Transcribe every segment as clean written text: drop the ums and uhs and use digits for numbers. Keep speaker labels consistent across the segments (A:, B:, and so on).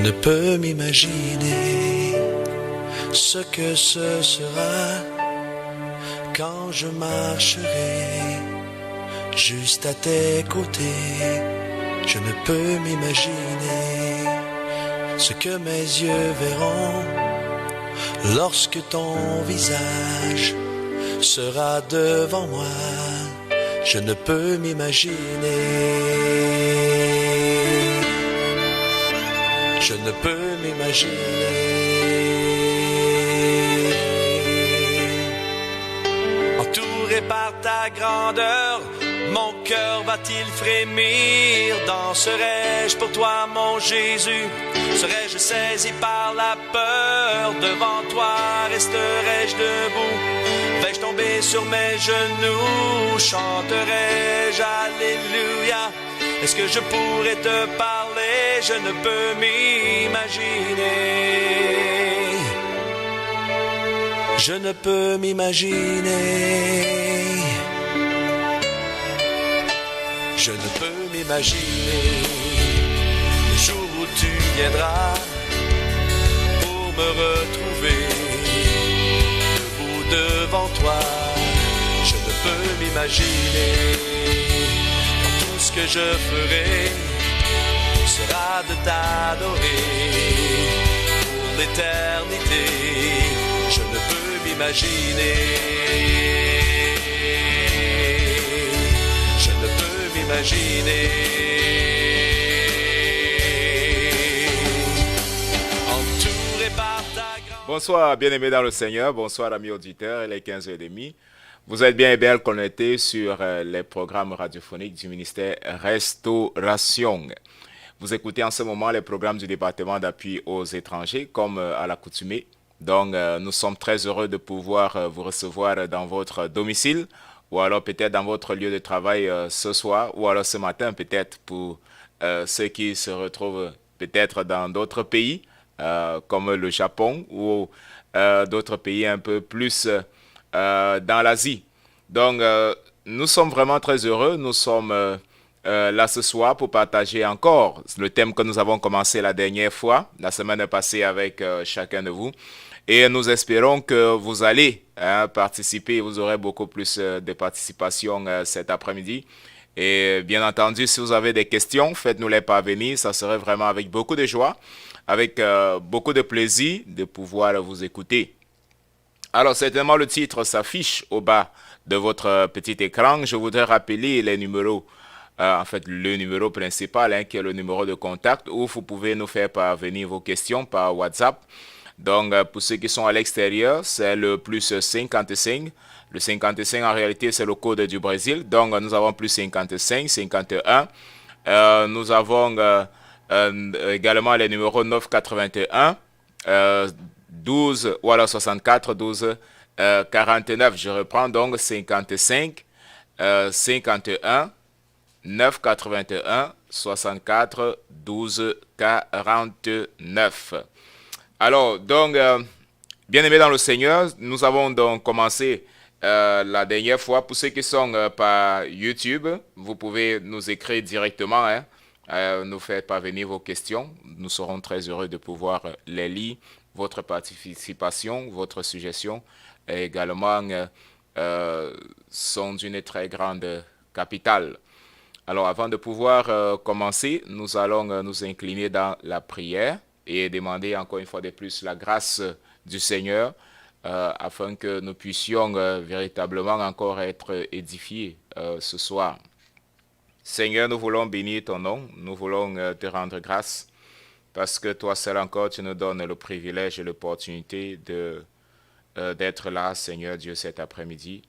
A: ne peux m'imaginer ce que ce sera quand je marcherai juste à tes côtés. Je ne peux m'imaginer ce que mes yeux verront lorsque ton visage sera devant moi. Je ne peux m'imaginer. Je ne peux m'imaginer. Entouré par ta grandeur, mon cœur va-t-il frémir? Danserai-je pour toi, mon Jésus? Serais-je saisi par la peur? Devant toi resterai-je debout? Vais-je tomber sur mes genoux? Chanterai-je Alléluia? Est-ce que je pourrais te parler? Je ne peux m'imaginer. Je ne peux m'imaginer. Je ne peux m'imaginer le jour où tu viendras pour me retrouver debout devant toi. Je ne peux m'imaginer. Tout ce que je ferai sera de t'adorer pour l'éternité. Je ne peux m'imaginer. Je ne peux m'imaginer. Entouré par ta grande...
B: Bonsoir, bien-aimés dans le Seigneur. Bonsoir, amis auditeurs. Il est 15h30. Vous êtes bien et bien connectés sur les programmes radiophoniques du ministère Restauration. Vous écoutez en ce moment les programmes du département d'appui aux étrangers, comme à l'accoutumée. Donc, nous sommes très heureux de pouvoir vous recevoir dans votre domicile, ou alors peut-être dans votre lieu de travail ce soir, ou alors ce matin peut-être pour ceux qui se retrouvent peut-être dans d'autres pays, comme le Japon, ou d'autres pays un peu plus dans l'Asie. Donc, nous sommes vraiment très heureux. Nous sommes là ce soir pour partager encore le thème que nous avons commencé la dernière fois, la semaine passée avec chacun de vous. Et nous espérons que vous allez participer. Vous aurez beaucoup plus de participation cet après-midi. Et bien entendu, si vous avez des questions, faites-nous les parvenir. Ça serait vraiment avec beaucoup de joie, avec beaucoup de plaisir de pouvoir vous écouter. Alors, certainement, le titre s'affiche au bas de votre petit écran. Je voudrais rappeler les numéros, en fait, le numéro principal, qui est le numéro de contact, où vous pouvez nous faire parvenir vos questions par WhatsApp. Donc, pour ceux qui sont à l'extérieur, c'est le plus 55. Le 55, en réalité, c'est le code du Brésil. Donc, nous avons plus 55, 51. Nous avons également les numéros 981. 12 ou alors 64 12 49. Je reprends donc 55 51 9 81 64 12 49. Alors donc bien aimés dans le Seigneur, nous avons donc commencé la dernière fois. Pour ceux qui sont par YouTube, vous pouvez nous écrire directement, nous faire parvenir vos questions. Nous serons très heureux de pouvoir les lire. Votre participation, votre suggestion également sont d'une très grande capitale. Alors avant de pouvoir commencer, nous allons nous incliner dans la prière et demander encore une fois de plus la grâce du Seigneur afin que nous puissions véritablement encore être édifiés ce soir. Seigneur, nous voulons bénir ton nom, nous voulons te rendre grâce. Parce que toi seul encore, tu nous donnes le privilège et l'opportunité d'être là, Seigneur Dieu, cet après-midi.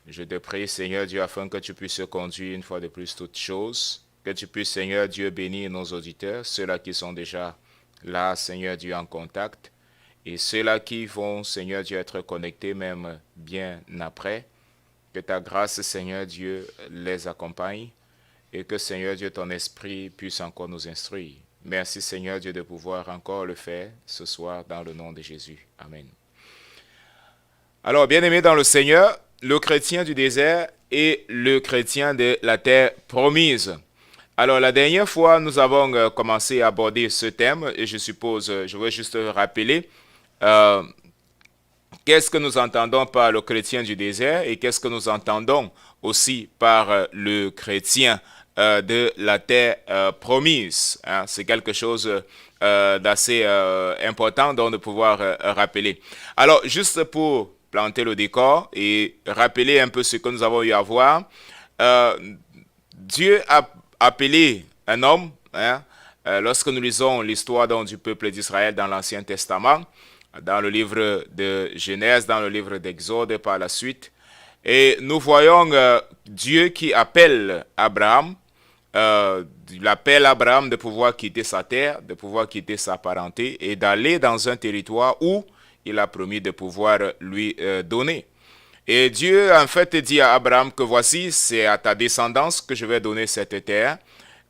B: Je te prie, Seigneur Dieu, afin que tu puisses conduire une fois de plus toutes choses. Que tu puisses, Seigneur Dieu, bénir nos auditeurs, ceux-là qui sont déjà là, Seigneur Dieu, en contact. Et ceux-là qui vont, Seigneur Dieu, être connectés même bien après. Que ta grâce, Seigneur Dieu, les accompagne. Et que, Seigneur Dieu, ton esprit puisse encore nous instruire. Merci Seigneur Dieu de pouvoir encore le faire ce soir dans le nom de Jésus. Amen. Alors, bien-aimés dans le Seigneur, le chrétien du désert et le chrétien de la terre promise. Alors, la dernière fois, nous avons commencé à aborder ce thème et je suppose, je vais juste rappeler euh, qu'est-ce que nous entendons par le chrétien du désert et qu'est-ce que nous entendons aussi par le chrétien de la terre promise. Hein. C'est quelque chose d'assez important donc de pouvoir rappeler. Alors, juste pour planter le décor et rappeler un peu ce que nous avons eu à voir, euh, Dieu a appelé un homme, hein, lorsque nous lisons l'histoire donc, du peuple d'Israël dans l'Ancien Testament, dans le livre de Genèse, dans le livre d'Exode par la suite. Et nous voyons Dieu qui appelle Abraham, il appelle Abraham de pouvoir quitter sa terre, de pouvoir quitter sa parenté et d'aller dans un territoire où il a promis de pouvoir lui donner. Et Dieu en fait dit à Abraham que voici, c'est à ta descendance que je vais donner cette terre.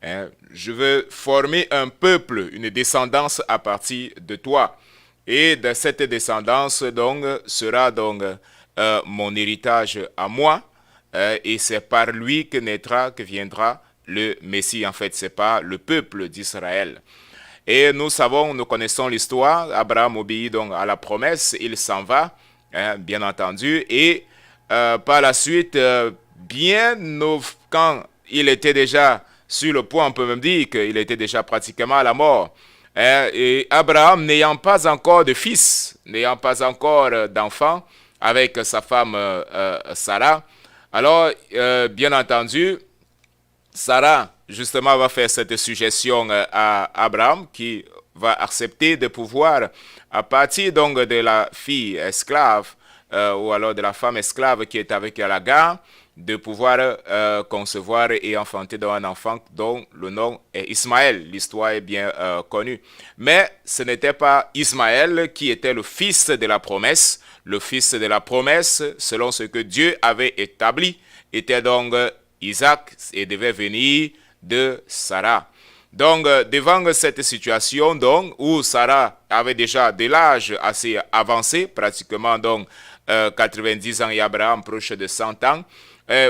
B: Hein, je veux former un peuple, une descendance à partir de toi. Et de cette descendance donc sera donc mon héritage à moi. Et c'est par lui que naîtra, que viendra le Messie. En fait, c'est pas le peuple d'Israël. Et nous savons, nous connaissons l'histoire. Abraham obéit donc à la promesse, il s'en va, hein, bien entendu. Et par la suite, quand il était déjà sur le point, on peut même dire qu'il était déjà pratiquement à la mort. Et Abraham, n'ayant pas encore de fils, n'ayant pas encore d'enfant avec sa femme Sarah, alors, bien entendu, Sarah, justement, va faire cette suggestion à Abraham qui va accepter de pouvoir, à partir donc de la fille esclave, ou alors de la femme esclave qui est avec Agar, de pouvoir concevoir et enfanter dans un enfant dont le nom est Ismaël. L'histoire est bien connue. Mais ce n'était pas Ismaël qui était le fils de la promesse. Le fils de la promesse, selon ce que Dieu avait établi, était donc Isaac et devait venir de Sarah. Donc, devant cette situation donc, où Sarah avait déjà de l'âge assez avancé, pratiquement donc 90 ans et Abraham proche de 100 ans,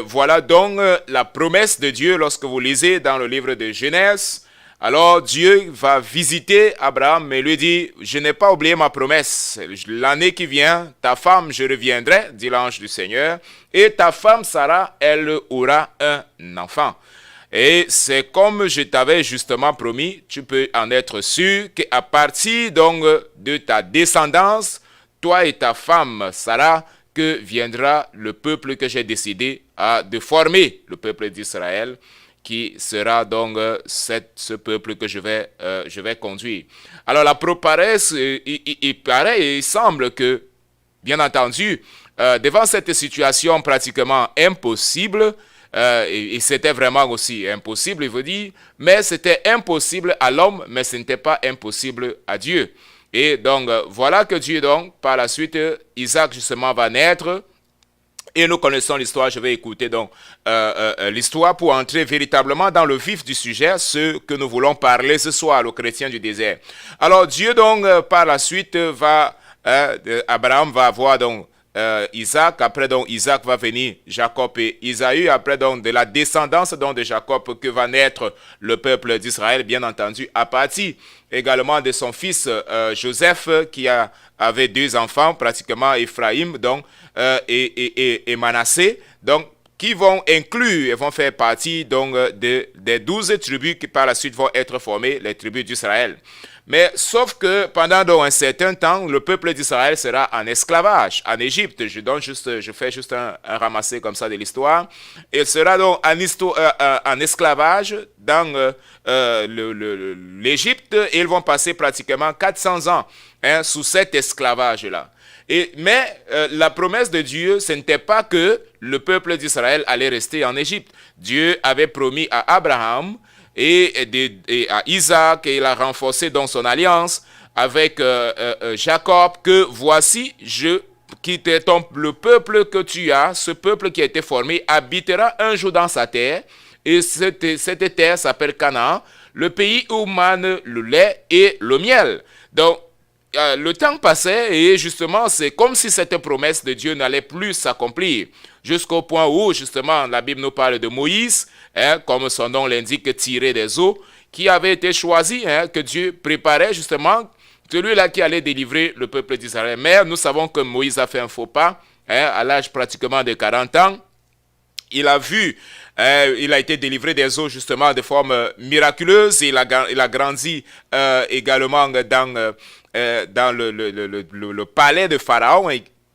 B: voilà donc la promesse de Dieu lorsque vous lisez dans le livre de Genèse. Alors Dieu va visiter Abraham mais lui dit, je n'ai pas oublié ma promesse. L'année qui vient, ta femme, je reviendrai, dit l'ange du Seigneur, et ta femme Sarah, elle aura un enfant. Et c'est comme je t'avais justement promis, tu peux en être sûr qu'à partir donc de ta descendance, toi et ta femme Sarah, que viendra le peuple que j'ai décidé de former, le peuple d'Israël, qui sera donc ce peuple que je vais conduire. Alors la proparesse, il semble que, bien entendu, devant cette situation pratiquement impossible, et c'était vraiment aussi impossible, il veut dire, mais c'était impossible à l'homme, mais ce n'était pas impossible à Dieu. Et donc, voilà que Dieu, donc, par la suite, Isaac, justement, va naître. Et nous connaissons l'histoire, je vais écouter donc l'histoire pour entrer véritablement dans le vif du sujet, ce que nous voulons parler ce soir, le chrétien du désert. Alors, Dieu, donc, par la suite, Abraham va avoir, donc, Isaac, après donc Isaac va venir Jacob et Isaïe, après donc de la descendance donc de Jacob que va naître le peuple d'Israël, bien entendu, à partir également de son fils Joseph qui avait deux enfants, pratiquement Ephraïm donc, et Manassé, donc qui vont inclure et vont faire partie donc des 12 tribus qui par la suite vont être formées, les tribus d'Israël. Mais sauf que pendant donc un certain temps, le peuple d'Israël sera en esclavage en Égypte. Je fais juste un ramassé comme ça de l'histoire. Il sera donc en esclavage dans l'Égypte et ils vont passer pratiquement 400 ans sous cet esclavage-là. Mais la promesse de Dieu, ce n'était pas que le peuple d'Israël allait rester en Égypte. Dieu avait promis à Abraham et à Isaac, et il a renforcé dans son alliance avec Jacob, que voici, le peuple que tu as, ce peuple qui a été formé, habitera un jour dans sa terre, et cette terre s'appelle Canaan, le pays où mane le lait et le miel. Donc, le temps passait et justement, c'est comme si cette promesse de Dieu n'allait plus s'accomplir. jusqu'au point où, justement, la Bible nous parle de Moïse, comme son nom l'indique, tiré des eaux, qui avait été choisi, que Dieu préparait, justement, celui-là qui allait délivrer le peuple d'Israël. Mais nous savons que Moïse a fait un faux pas, à l'âge pratiquement de 40 ans. Il a vu, il a été délivré des eaux justement de forme miraculeuse. Il a grandi également dans le palais de Pharaon.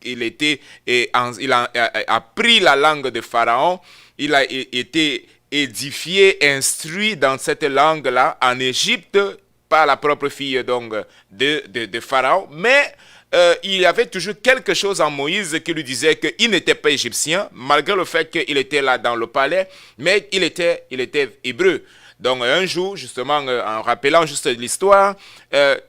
B: Il a appris la langue de Pharaon. Il a été édifié, instruit dans cette langue-là en Égypte par la propre fille donc, de Pharaon. Mais il y avait toujours quelque chose en Moïse qui lui disait qu'il n'était pas égyptien, malgré le fait qu'il était là dans le palais, mais il était hébreu. Donc un jour, justement, en rappelant juste l'histoire,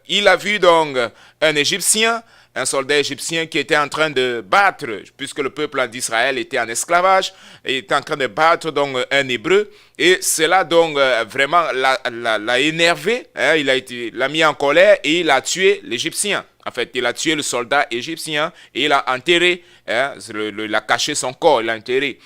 B: il a vu donc un Égyptien, un soldat égyptien qui était en train de battre, puisque le peuple d'Israël était en esclavage, il était en train de battre donc un hébreu, et cela donc vraiment l'a énervé, il l'a mis en colère et il a tué l'Égyptien. En fait, il a tué le soldat égyptien et il a enterré, il a caché son corps, il l'a enterré.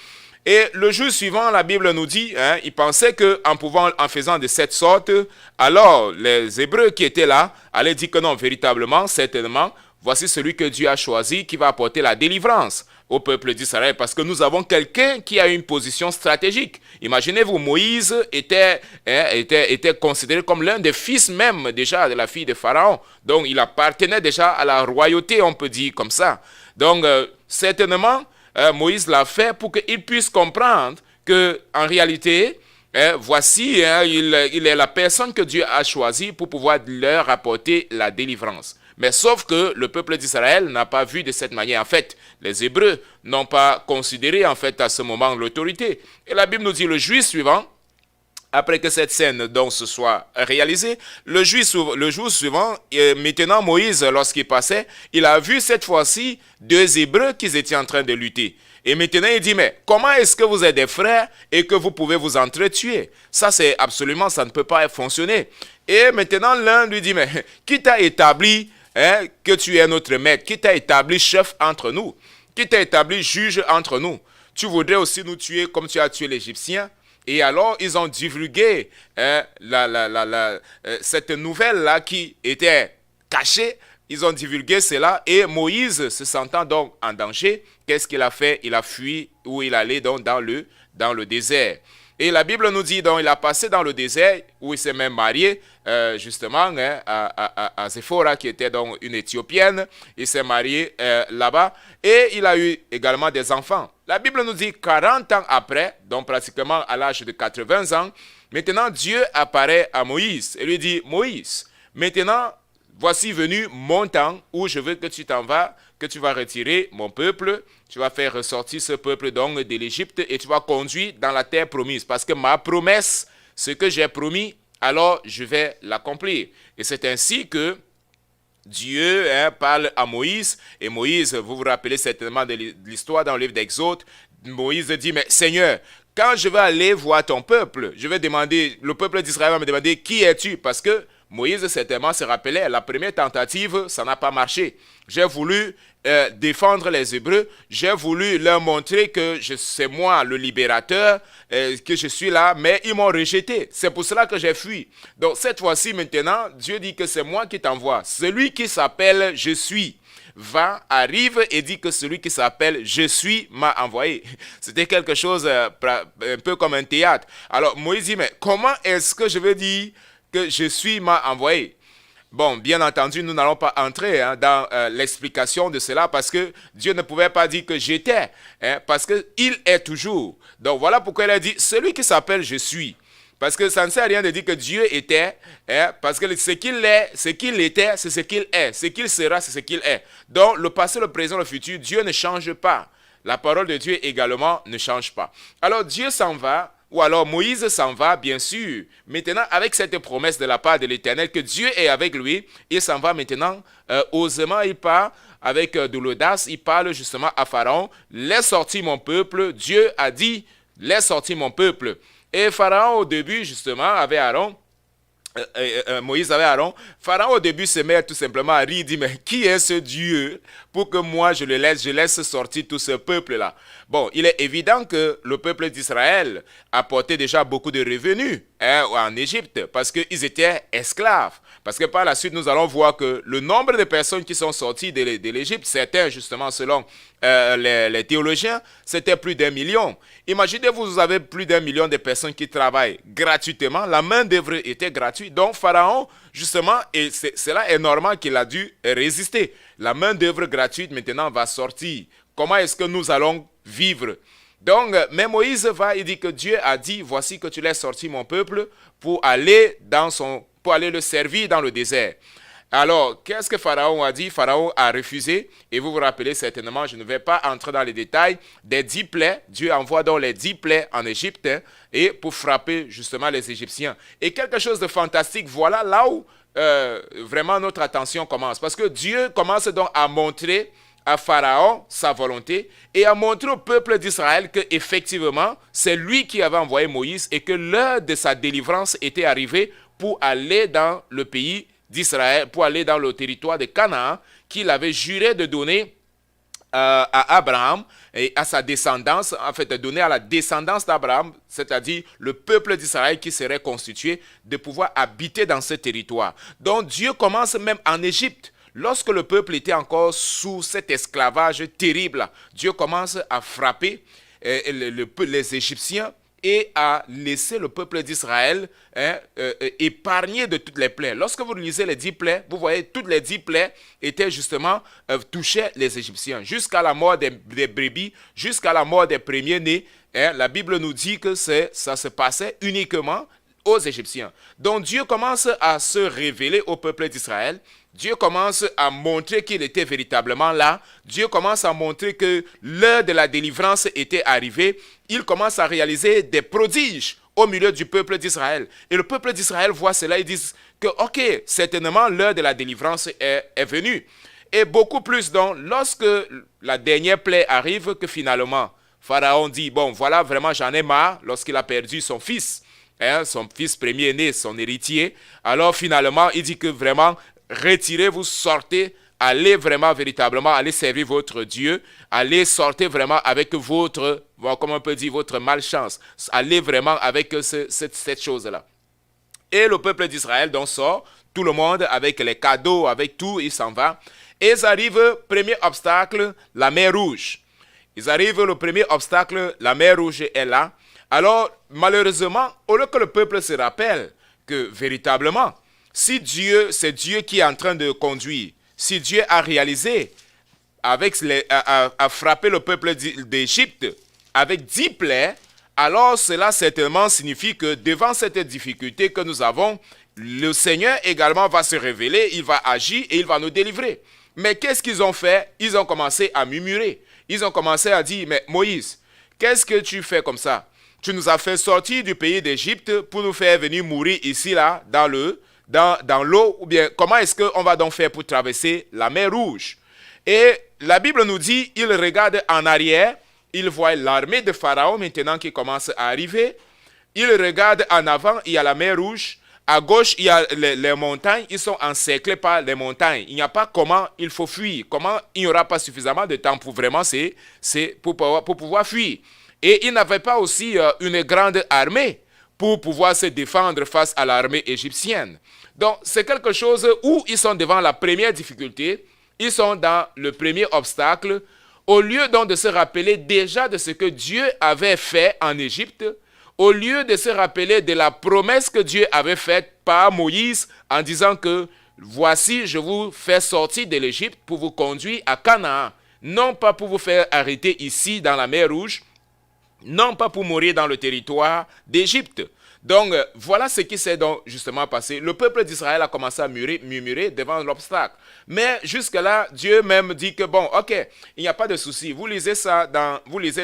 B: Et le jour suivant, la Bible nous dit, il pensait en faisant de cette sorte, alors les Hébreux qui étaient là allaient dire que non, véritablement, certainement, voici celui que Dieu a choisi qui va apporter la délivrance au peuple d'Israël, parce que nous avons quelqu'un qui a une position stratégique. Imaginez-vous, Moïse était considéré comme l'un des fils même déjà de la fille de Pharaon. Donc, il appartenait déjà à la royauté, on peut dire comme ça. Donc, certainement, Moïse l'a fait pour qu'il puisse comprendre qu'en réalité, voici, il est la personne que Dieu a choisie pour pouvoir leur apporter la délivrance. Mais sauf que le peuple d'Israël n'a pas vu de cette manière. En fait, les Hébreux n'ont pas considéré en fait à ce moment l'autorité. Et la Bible nous dit le jour suivant, après que cette scène donc se soit réalisée, le jour suivant, maintenant Moïse, lorsqu'il passait, il a vu cette fois-ci deux Hébreux qui étaient en train de lutter. Et maintenant, il dit, mais comment est-ce que vous êtes des frères et que vous pouvez vous entretuer? Ça, ça ne peut pas fonctionner. Et maintenant, l'un lui dit, mais qui t'a établi que tu es notre maître? Qui t'a établi chef entre nous? Qui t'a établi juge entre nous? Tu voudrais aussi nous tuer comme tu as tué l'Égyptien? Et alors, ils ont divulgué cette nouvelle-là qui était cachée. Ils ont divulgué cela et Moïse, se sentant donc en danger, qu'est-ce qu'il a fait? Il a fui où il allait donc dans le désert. Et la Bible nous dit donc il a passé dans le désert où il s'est même marié justement à Séphora qui était donc une Éthiopienne. Il s'est marié là-bas et il a eu également des enfants. La Bible nous dit 40 ans après, donc pratiquement à l'âge de 80 ans, maintenant Dieu apparaît à Moïse et lui dit, Moïse, maintenant voici venu mon temps où je veux que tu t'en vas, que tu vas retirer mon peuple, tu vas faire ressortir ce peuple donc de l'Égypte et tu vas conduire dans la terre promise. Parce que ma promesse, ce que j'ai promis, alors je vais l'accomplir. Et c'est ainsi que Dieu parle à Moïse. Et Moïse, vous vous rappelez certainement de l'histoire dans le livre d'Exode, Moïse dit, mais Seigneur, quand je vais aller voir ton peuple, je vais demander, le peuple d'Israël va me demander, qui es-tu? Parce que Moïse certainement se rappelait, la première tentative, ça n'a pas marché. J'ai voulu défendre les Hébreux, j'ai voulu leur montrer que c'est moi le libérateur, que je suis là, mais ils m'ont rejeté. C'est pour cela que j'ai fui. Donc cette fois-ci maintenant, Dieu dit que c'est moi qui t'envoie. Celui qui s'appelle « Je suis » arrive et dit que celui qui s'appelle « Je suis » m'a envoyé. C'était quelque chose un peu comme un théâtre. Alors Moïse dit, mais comment est-ce que je vais dire que je suis m'a envoyé? Bon, bien entendu, nous n'allons pas entrer dans l'explication de cela parce que Dieu ne pouvait pas dire que j'étais, parce qu'il est toujours. Donc voilà pourquoi il a dit, celui qui s'appelle « Je suis ». Parce que ça ne sert à rien de dire que Dieu était, parce que ce qu'il est, ce qu'il était, c'est ce qu'il est. Ce qu'il sera, c'est ce qu'il est. Donc le passé, le présent, le futur, Dieu ne change pas. La parole de Dieu également ne change pas. Alors Dieu s'en va, ou alors Moïse s'en va, bien sûr. Maintenant, avec cette promesse de la part de l'Éternel, que Dieu est avec lui, il s'en va maintenant. Osément, il part avec de l'audace, il parle justement à Pharaon. Laisse sortir mon peuple. Dieu a dit, laisse sortir mon peuple. Et Pharaon, au début, justement, avait Aaron. Moïse avait Aaron. Pharaon au début se met tout simplement à rire, il dit, mais qui est ce Dieu pour que moi je laisse sortir tout ce peuple-là? Bon, il est évident que le peuple d'Israël apportait déjà beaucoup de revenus en Égypte parce qu'ils étaient esclaves. Parce que par la suite, nous allons voir que le nombre de personnes qui sont sorties de l'Égypte, certains justement selon les théologiens, c'était plus d'1 million. Imaginez, vous avez plus d'1 million de personnes qui travaillent gratuitement. La main-d'œuvre était gratuite. Donc, Pharaon, justement, et cela est normal qu'il a dû résister. La main-d'œuvre gratuite maintenant va sortir. Comment est-ce que nous allons vivre? Donc, mais Moïse il dit que Dieu a dit, voici que tu laisses sortir mon peuple pour aller le servir dans le désert. Alors, qu'est-ce que Pharaon a dit? Pharaon a refusé, et vous vous rappelez certainement, je ne vais pas entrer dans les détails, des 10 plaies. Dieu envoie donc les 10 plaies en Égypte, et pour frapper justement les Égyptiens. Et quelque chose de fantastique, voilà là où vraiment notre attention commence. Parce que Dieu commence donc à montrer à Pharaon sa volonté et à montrer au peuple d'Israël qu'effectivement, c'est lui qui avait envoyé Moïse et que l'heure de sa délivrance était arrivée pour aller dans le pays d'Israël, pour aller dans le territoire de Canaan qu'il avait juré de donner à Abraham et à sa descendance, en fait, de donner à la descendance d'Abraham, c'est-à-dire le peuple d'Israël qui serait constitué, de pouvoir habiter dans ce territoire. Donc Dieu commence même en Égypte. Lorsque le peuple était encore sous cet esclavage terrible, Dieu commence à frapper les Égyptiens et à laisser le peuple d'Israël épargné de toutes les plaies. Lorsque vous lisez les 10 plaies, vous voyez toutes les 10 plaies étaient justement touchaient les Égyptiens. Jusqu'à la mort des brebis, jusqu'à la mort des premiers-nés, la Bible nous dit que ça se passait uniquement aux Égyptiens. Donc Dieu commence à se révéler au peuple d'Israël. Dieu commence à montrer qu'il était véritablement là. Dieu commence à montrer que l'heure de la délivrance était arrivée. Il commence à réaliser des prodiges au milieu du peuple d'Israël. Et le peuple d'Israël voit cela et dit que, ok, certainement l'heure de la délivrance est venue. Et beaucoup plus donc, lorsque la dernière plaie arrive, que finalement, Pharaon dit, bon, voilà, vraiment, j'en ai marre, lorsqu'il a perdu son fils premier-né, son héritier. Alors finalement, il dit que vraiment, retirez-vous, sortez, allez vraiment, véritablement, allez servir votre Dieu, allez sortir vraiment avec votre, comment on peut dire, votre malchance. Allez vraiment avec cette chose-là. Et le peuple d'Israël donc sort, tout le monde avec les cadeaux, avec tout, il s'en va. Et ils arrivent, premier obstacle, la mer Rouge. Ils arrivent, le premier obstacle, la mer Rouge est là. Alors, malheureusement, au lieu que le peuple se rappelle que véritablement, si c'est Dieu qui est en train de conduire, si Dieu a réalisé, a frappé le peuple d'Égypte avec 10 plaies, alors cela certainement signifie que devant cette difficulté que nous avons, le Seigneur également va se révéler, il va agir et il va nous délivrer. Mais qu'est-ce qu'ils ont fait? Ils ont commencé à murmurer. Ils ont commencé à dire, mais Moïse, qu'est-ce que tu fais comme ça? Tu nous as fait sortir du pays d'Égypte pour nous faire venir mourir ici, là, dans l'eau, ou bien comment est-ce qu'on va donc faire pour traverser la mer Rouge? Et la Bible nous dit, il regarde en arrière, il voit l'armée de Pharaon maintenant qui commence à arriver. Il regarde en avant, il y a la mer Rouge. À gauche, il y a les montagnes, ils sont encerclés par les montagnes. Il n'y a pas comment il faut fuir, comment il n'y aura pas suffisamment de temps pour vraiment, pour pouvoir fuir. Et ils n'avaient pas aussi une grande armée pour pouvoir se défendre face à l'armée égyptienne. Donc, c'est quelque chose où ils sont devant la première difficulté, ils sont dans le premier obstacle, au lieu donc de se rappeler déjà de ce que Dieu avait fait en Égypte, au lieu de se rappeler de la promesse que Dieu avait faite par Moïse en disant que voici, je vous fais sortir de l'Égypte pour vous conduire à Canaan, non pas pour vous faire arrêter ici dans la mer Rouge, non pas pour mourir dans le territoire d'Égypte. Donc, voilà ce qui s'est donc justement passé. Le peuple d'Israël a commencé à murmurer devant l'obstacle. Mais jusque-là, Dieu même dit que bon, ok, il n'y a pas de souci. Vous lisez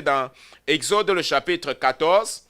B: dans Exode le chapitre 14,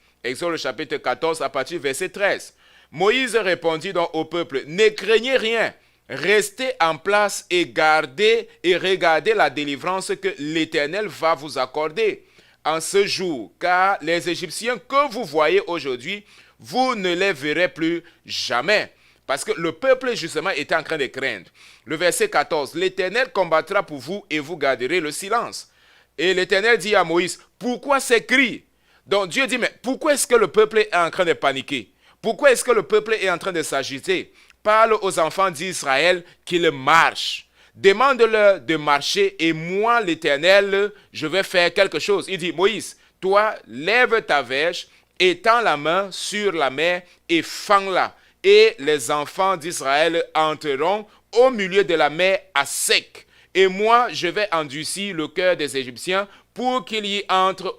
B: à partir du verset 13. Moïse répondit donc au peuple, ne craignez rien, restez en place et regardez la délivrance que l'Éternel va vous accorder en ce jour, car les Égyptiens que vous voyez aujourd'hui, vous ne les verrez plus jamais. Parce que le peuple, justement, était en train de craindre. Le verset 14, l'Éternel combattra pour vous et vous garderez le silence. Et l'Éternel dit à Moïse, pourquoi ces cris? Donc Dieu dit, mais pourquoi est-ce que le peuple est en train de paniquer? Pourquoi est-ce que le peuple est en train de s'agiter? Parle aux enfants d'Israël qu'ils marchent. Demande-leur de marcher et moi, l'Éternel, je vais faire quelque chose. Il dit, Moïse, toi, lève ta verge, étends la main sur la mer et fends-la. Et les enfants d'Israël entreront au milieu de la mer à sec. Et moi, je vais endurcir le cœur des Égyptiens pour qu'ils y entrent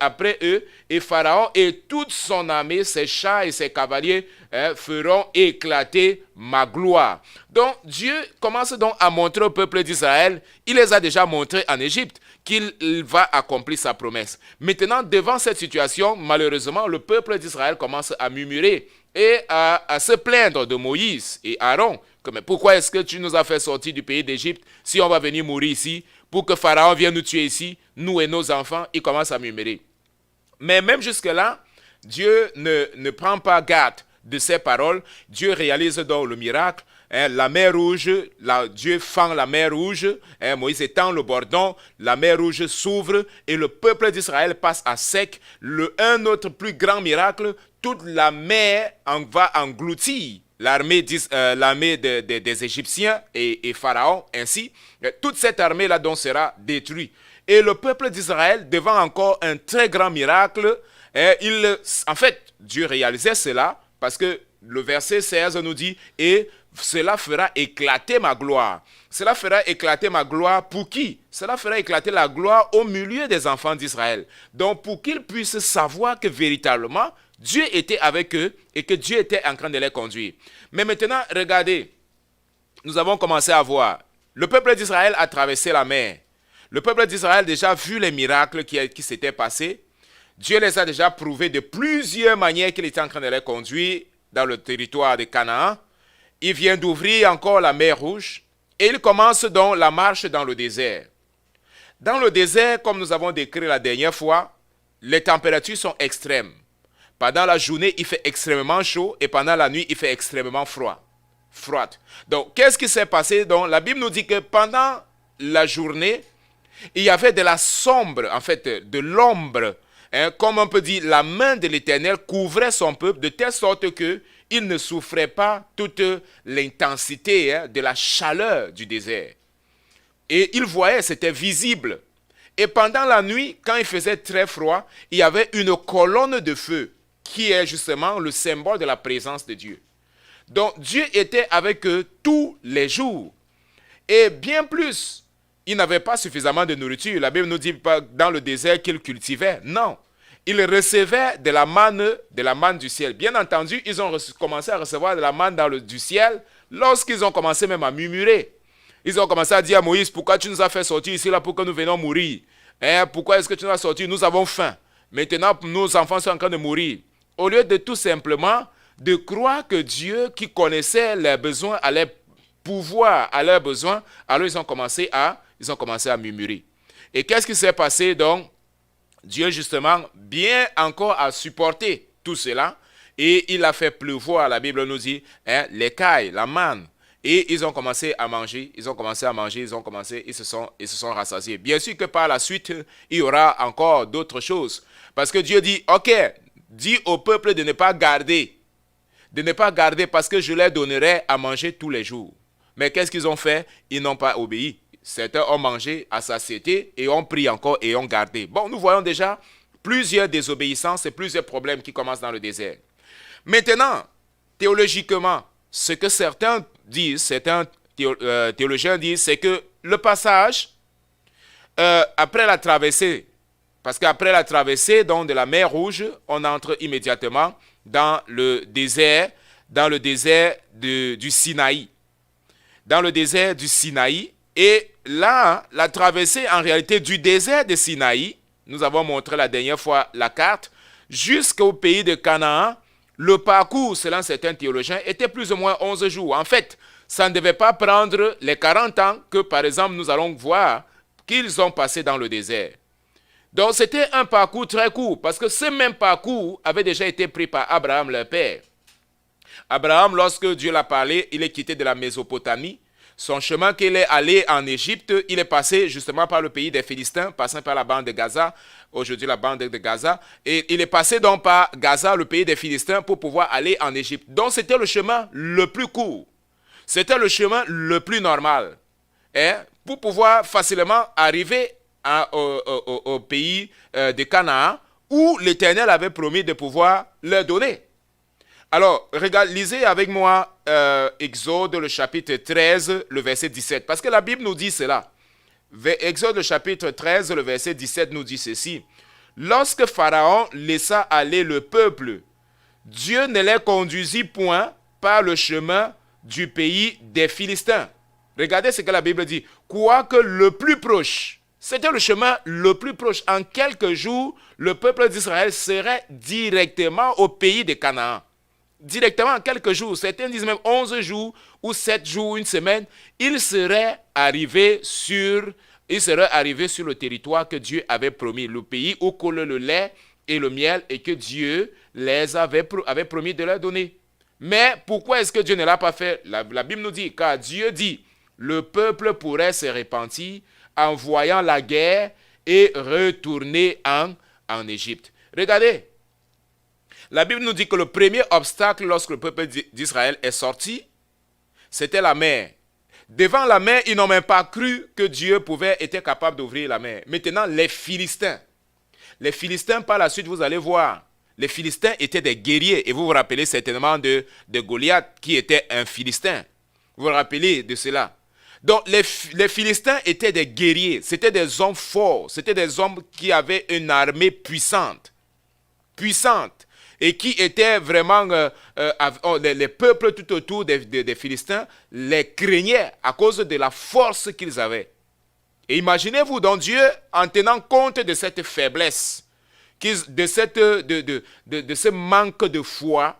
B: après eux. Et Pharaon et toute son armée, ses chars et ses cavaliers, feront éclater ma gloire. Donc, Dieu commence donc à montrer au peuple d'Israël, il les a déjà montrés en Égypte, qu'il va accomplir sa promesse. Maintenant, devant cette situation, malheureusement, le peuple d'Israël commence à murmurer et à se plaindre de Moïse et Aaron. Mais pourquoi est-ce que tu nous as fait sortir du pays d'Égypte si on va venir mourir ici, pour que Pharaon vienne nous tuer ici, nous et nos enfants? Ils commencent à murmurer. Mais même jusque-là, Dieu ne prend pas garde de ces paroles. Dieu réalise donc le miracle. La mer rouge, Dieu fend la mer rouge, Moïse étend le bordon, la mer rouge s'ouvre et le peuple d'Israël passe à sec. Un autre plus grand miracle, toute la mer va engloutir l'armée des Égyptiens et Pharaon ainsi. Toute cette armée-là donc sera détruite. Et le peuple d'Israël, devant encore un très grand miracle, en fait, Dieu réalisait cela parce que le verset 16 nous dit « Et cela fera éclater ma gloire ». Cela fera éclater ma gloire pour qui? Cela fera éclater la gloire au milieu des enfants d'Israël. Donc pour qu'ils puissent savoir que véritablement, Dieu était avec eux et que Dieu était en train de les conduire. Mais maintenant, regardez, nous avons commencé à voir, le peuple d'Israël a traversé la mer. Le peuple d'Israël a déjà vu les miracles qui s'étaient passés. Dieu les a déjà prouvés de plusieurs manières qu'il était en train de les conduire dans le territoire de Canaan. Il vient d'ouvrir encore la mer Rouge et il commence donc la marche dans le désert. Dans le désert, comme nous avons décrit la dernière fois, les températures sont extrêmes. Pendant la journée, il fait extrêmement chaud et pendant la nuit, il fait extrêmement froid. Donc, qu'est-ce qui s'est passé? Donc, la Bible nous dit que pendant la journée, il y avait de la sombre, en fait, de l'ombre. Comme on peut dire, la main de l'Éternel couvrait son peuple de telle sorte qu'il ne souffrait pas toute l'intensité de la chaleur du désert. Et il voyait, c'était visible. Et pendant la nuit, quand il faisait très froid, il y avait une colonne de feu qui est justement le symbole de la présence de Dieu. Donc Dieu était avec eux tous les jours. Et bien plus, ils n'avaient pas suffisamment de nourriture. La Bible ne nous dit pas dans le désert qu'ils cultivaient. Non. Ils recevaient de la manne du ciel. Bien entendu, ils ont commencé à recevoir de la manne du ciel lorsqu'ils ont commencé même à murmurer. Ils ont commencé à dire à Moïse, pourquoi tu nous as fait sortir ici là pour que nous venions mourir? Pourquoi est-ce que tu nous as sortis? Nous avons faim. Maintenant, nos enfants sont en train de mourir. Au lieu de tout simplement de croire que Dieu, qui connaissait leurs besoins, allait pouvoir à leurs besoins, alors ils ont commencé à murmurer. Et qu'est-ce qui s'est passé donc? Dieu justement, bien encore a supporté tout cela et il a fait pleuvoir, la Bible nous dit, l'écaille, la manne. Et ils ont commencé à manger, ils se sont rassasiés. Bien sûr que par la suite, il y aura encore d'autres choses. Parce que Dieu dit, ok, dis au peuple de ne pas garder parce que je leur donnerai à manger tous les jours. Mais qu'est-ce qu'ils ont fait? Ils n'ont pas obéi. Certains ont mangé à satiété et ont pris encore et ont gardé. Bon, nous voyons déjà plusieurs désobéissances et plusieurs problèmes qui commencent dans le désert. Maintenant, théologiquement, ce que certains théologiens disent, c'est que le passage, après la traversée, parce qu'après la traversée donc, de la mer Rouge, on entre immédiatement dans le désert du Sinaï. Dans le désert du Sinaï. Et là, la traversée en réalité du désert de Sinaï, nous avons montré la dernière fois la carte, jusqu'au pays de Canaan, le parcours, selon certains théologiens, était plus ou moins 11 jours. En fait, ça ne devait pas prendre les 40 ans que, par exemple, nous allons voir qu'ils ont passé dans le désert. Donc, c'était un parcours très court, parce que ce même parcours avait déjà été pris par Abraham, leur père. Abraham, lorsque Dieu l'a parlé, il est quitté de la Mésopotamie. Son chemin qu'il est allé en Égypte, il est passé justement par le pays des Philistins, passant par la bande de Gaza, aujourd'hui la bande de Gaza, et il est passé donc par Gaza, le pays des Philistins, pour pouvoir aller en Égypte. Donc c'était le chemin le plus court, c'était le chemin le plus normal, pour pouvoir facilement arriver au pays de Canaan, où l'Éternel avait promis de pouvoir leur donner. Alors, lisez avec moi Exode, le chapitre 13, le verset 17. Parce que la Bible nous dit cela. Exode, le chapitre 13, le verset 17 nous dit ceci. Lorsque Pharaon laissa aller le peuple, Dieu ne les conduisit point par le chemin du pays des Philistins. Regardez ce que la Bible dit. Quoique le plus proche, c'était le chemin le plus proche. En quelques jours, le peuple d'Israël serait directement au pays de Canaan. Directement en quelques jours, certains disent même 11 jours ou 7 jours, une semaine, ils seraient arrivés sur le territoire que Dieu avait promis, le pays où coule le lait et le miel et que Dieu avait promis de leur donner. Mais pourquoi est-ce que Dieu ne l'a pas fait? La Bible nous dit, car Dieu dit, le peuple pourrait se repentir en voyant la guerre et retourner en Égypte. Regardez. La Bible nous dit que le premier obstacle lorsque le peuple d'Israël est sorti, c'était la mer. Devant la mer, ils n'ont même pas cru que Dieu était capable d'ouvrir la mer. Maintenant, les Philistins, par la suite, vous allez voir, les Philistins étaient des guerriers. Et vous vous rappelez certainement de Goliath, qui était un Philistin. Vous vous rappelez de cela. Donc, les Philistins étaient des guerriers. C'était des hommes forts. C'était des hommes qui avaient une armée puissante. Et qui étaient vraiment, les peuples tout autour des Philistins les craignaient à cause de la force qu'ils avaient. Et imaginez-vous donc Dieu, en tenant compte de cette faiblesse, de ce manque de foi,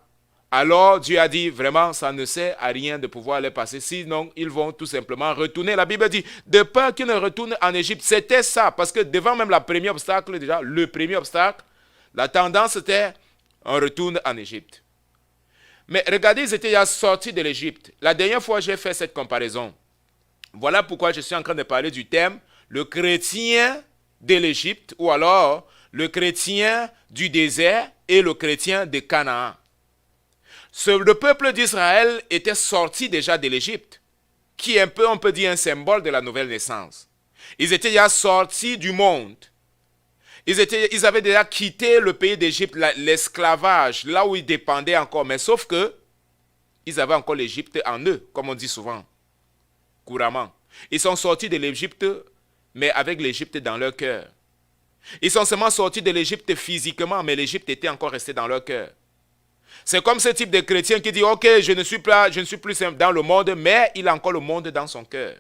B: alors Dieu a dit vraiment ça ne sert à rien de pouvoir les passer, sinon ils vont tout simplement retourner. La Bible dit, de peur qu'ils ne retournent en Égypte, c'était ça, parce que devant même le premier obstacle, la tendance était on retourne en Égypte. Mais regardez, ils étaient déjà sortis de l'Égypte. La dernière fois, j'ai fait cette comparaison. Voilà pourquoi je suis en train de parler du thème, le chrétien de l'Égypte, ou alors le chrétien du désert et le chrétien de Canaan. Le peuple d'Israël était sorti déjà de l'Égypte, qui est on peut dire, un symbole de la nouvelle naissance. Ils étaient déjà sortis du monde. Ils avaient déjà quitté le pays d'Égypte, l'esclavage, là où ils dépendaient encore. Mais sauf que, ils avaient encore l'Égypte en eux, comme on dit souvent, couramment. Ils sont sortis de l'Égypte, mais avec l'Égypte dans leur cœur. Ils sont seulement sortis de l'Égypte physiquement, mais l'Égypte était encore restée dans leur cœur. C'est comme ce type de chrétien qui dit, ok, je ne suis plus dans le monde, mais il a encore le monde dans son cœur.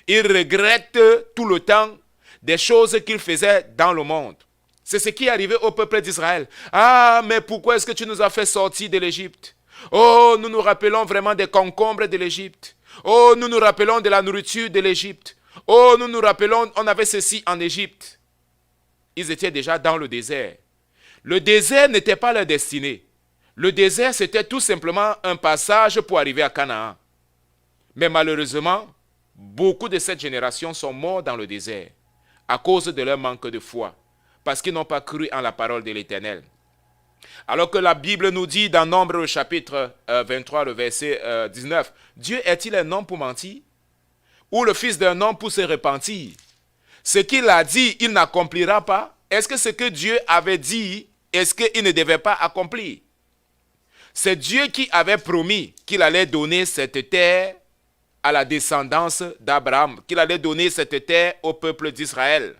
B: Il regrette tout le temps des choses qu'il faisait dans le monde. C'est ce qui est arrivé au peuple d'Israël. Ah, mais pourquoi est-ce que tu nous as fait sortir de l'Égypte? Oh, nous nous rappelons vraiment des concombres de l'Égypte. Oh, nous nous rappelons de la nourriture de l'Égypte. Oh, nous nous rappelons, on avait ceci en Égypte. Ils étaient déjà dans le désert. Le désert n'était pas leur destinée. Le désert, c'était tout simplement un passage pour arriver à Canaan. Mais malheureusement, beaucoup de cette génération sont morts dans le désert à cause de leur manque de foi, parce qu'ils n'ont pas cru en la parole de l'Éternel. Alors que la Bible nous dit dans Nombre, le chapitre 23, le verset 19, Dieu est-il un homme pour mentir? Ou le fils d'un homme pour se repentir? Ce qu'il a dit, il n'accomplira pas? Est-ce que ce que Dieu avait dit, est-ce qu'il ne devait pas accomplir? C'est Dieu qui avait promis qu'il allait donner cette terre à la descendance d'Abraham, qu'il allait donner cette terre au peuple d'Israël.